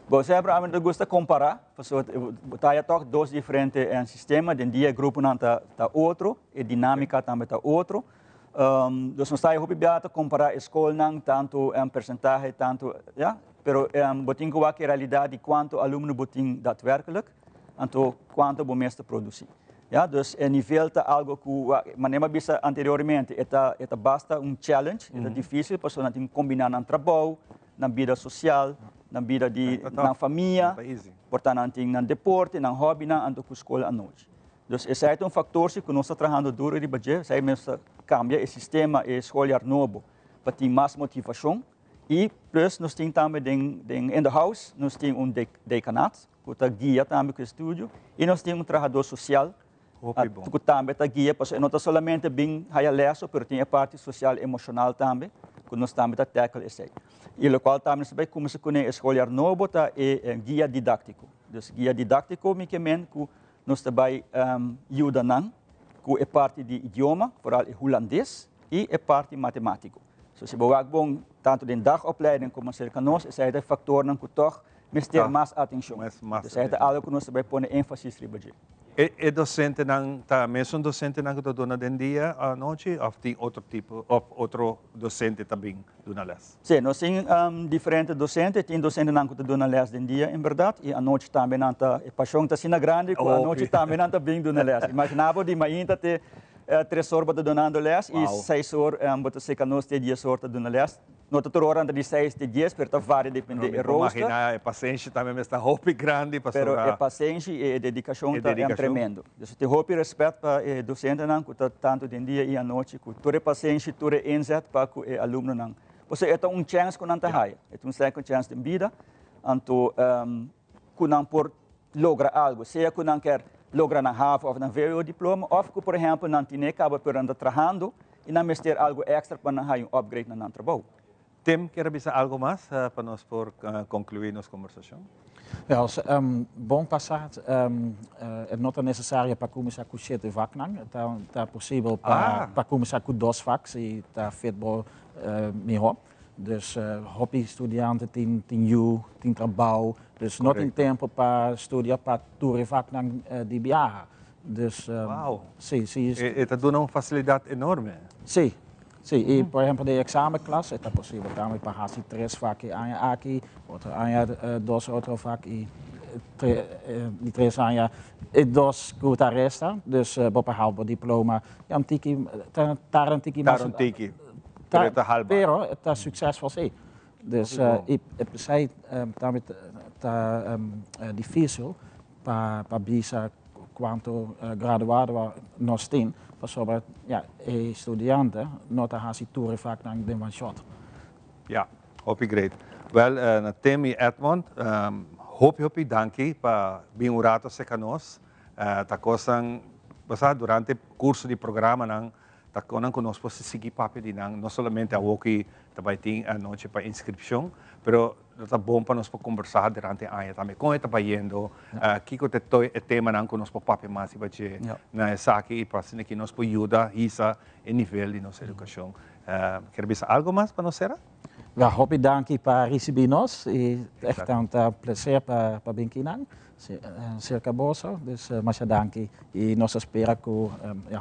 Bom, sempre a gente gosta de comparar, porque você tem dois diferentes sistemas, de dia grupo não está outro, e dinâmica também está outro. Então, nós estamos a comparar a escola não tanto em percentagem, tanto, ja, pero botin que a realidade de quanto aluno botin daadwerkelijk, então quanto o mestre produzir. Ja, dus o nível está algo que, manema bisa anteriormente, basta challenge, é difícil, porque nós temos que combinar no trabalho, na vida social, na vida na família, portanto, nós temos no deporte, no hobby, na escola à noite. Dus esse é fator que nós estamos trabalhando duro de budget, sai mesmo cambia o sistema escolar novo, para ter mais motivação, e plus nós temos também in the house, nós temos decanato, que está guia também com o estúdio, e nós temos trabalhador social, que também está guia, porque não está somente bem leso, mas tem a parte social e emocional também, que nós também está tackle isso. E o qual também se vai começar com a escola novo, tá é guia didático. Dus guia didático, que nós também ajuda nan, com a parte de idioma, vooral o holandês, e a parte matemático. So se você bom tanto de dagopleiding como cerca nós, esse é o fator que toch ter mais atenção. Dus é algo que nós também põe ênfase sobre isso. E docente mesmo docente não que dona de dia à noite ou tem outro tipo, outro docente também dona les? Sim, nós temos diferentes docentes, tem docente não que dona les de dia, em verdade, e à noite também não tá, a paixão está sendo grande, a noite também não tá bem dona les. Imaginava de manhã ter 3 horas para donando les e 6 horas para ser que nós ter 10 horas dona les. Não toda hora de 6 de 10, porque varia depende do rosto. Imagina, a paciência também está roupa grande para pero a paciência e a dedicação está tremendo. Dus te hoop e respeito para o docente não que tanto de dia e à noite, que toda paciência, toda inzet para o aluno não. Você é chance que não está high, é second chance de vida, então que não por lograr algo, seja que não quer lograr na half ou na VWO diploma, ou que por exemplo não tem acaba por andar trabalhando e não ter algo extra para não ter upgrade na trabalho. Tim, quer dizer algo mais para nós por concluir nossa conversação? Wel, bom passado, não é necessário para começar com 7 vacs, está possível para começar com 2 vacs e está feito melhor. Dus hobby estudianten tem trabalho, dus não tem tempo para estudar para tour vac de viajar. Dus, sim. Está dando uma facilidade enorme. Sim. Sim, e por exemplo, de examenklasse, é possível também para fazer 3 vacs aqui, outro ano 2 outros vacs e 3 anos e 2 que resta, dus para halve diploma, um tiki, Tarantiki. Pero está succesvol sim. Dus ik zei damit difícil para bisa quanto graduado nós tem para sobre estudiante nota hasi tour vaak naar de one shot. Ja, hoop ik great. Well, na temi Edmond, hopi danki pa bingurato se canos, takosang basta durante curso di programa nang takonang conosco se sigi papi di nang, no solamente a woki tabay ting anoche pa inscripción, pero está bom para nós conversar durante a ano também. Como está yendo, kiko te tema nang conosco papi mas iba che na saki para sine que nos ajuda isa e nível de nossa educação. Quer dizer algo mais para nós será? Ja, hopi danki para receber nós e echt een prazer para Benkinang. Circa boso, dus masya danki. E nós espera que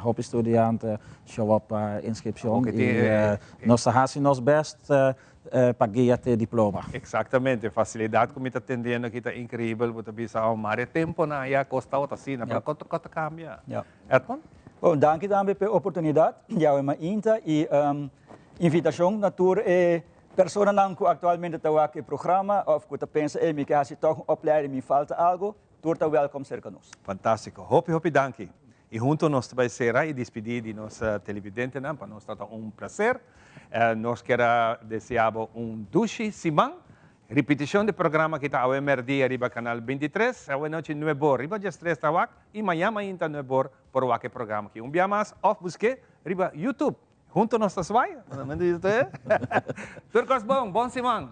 hopi estudiante show up inscription e nós fazemos nosso best para ganhar o diploma. Exatamente, facilidade como está atendendo aqui está incrível, você bisa ao mar tempo na ia costa outra assim, na para conta cambia. Edmond? Bom, dank também pela oportunidade, já é uma inta e invitação na tour e persona que atualmente está aqui no programa, ou que pensa que há toch een opleiding, me falta algo, tour está welkom cerca nós. Fantástico, hopi danki. E junto nós vai ser e despedir de nossa televidente, para nós está prazer. Nós queremos desejar duche Simão, repetição do programa que está ao MRD, arriba canal 23, a noite 9 horas, arriba já 3 tawak, e amanhã ainda 9 horas, por o programa aqui. Dia mais, off busque, arriba YouTube. Junto nós está suai, não é? Turcos bom Simão.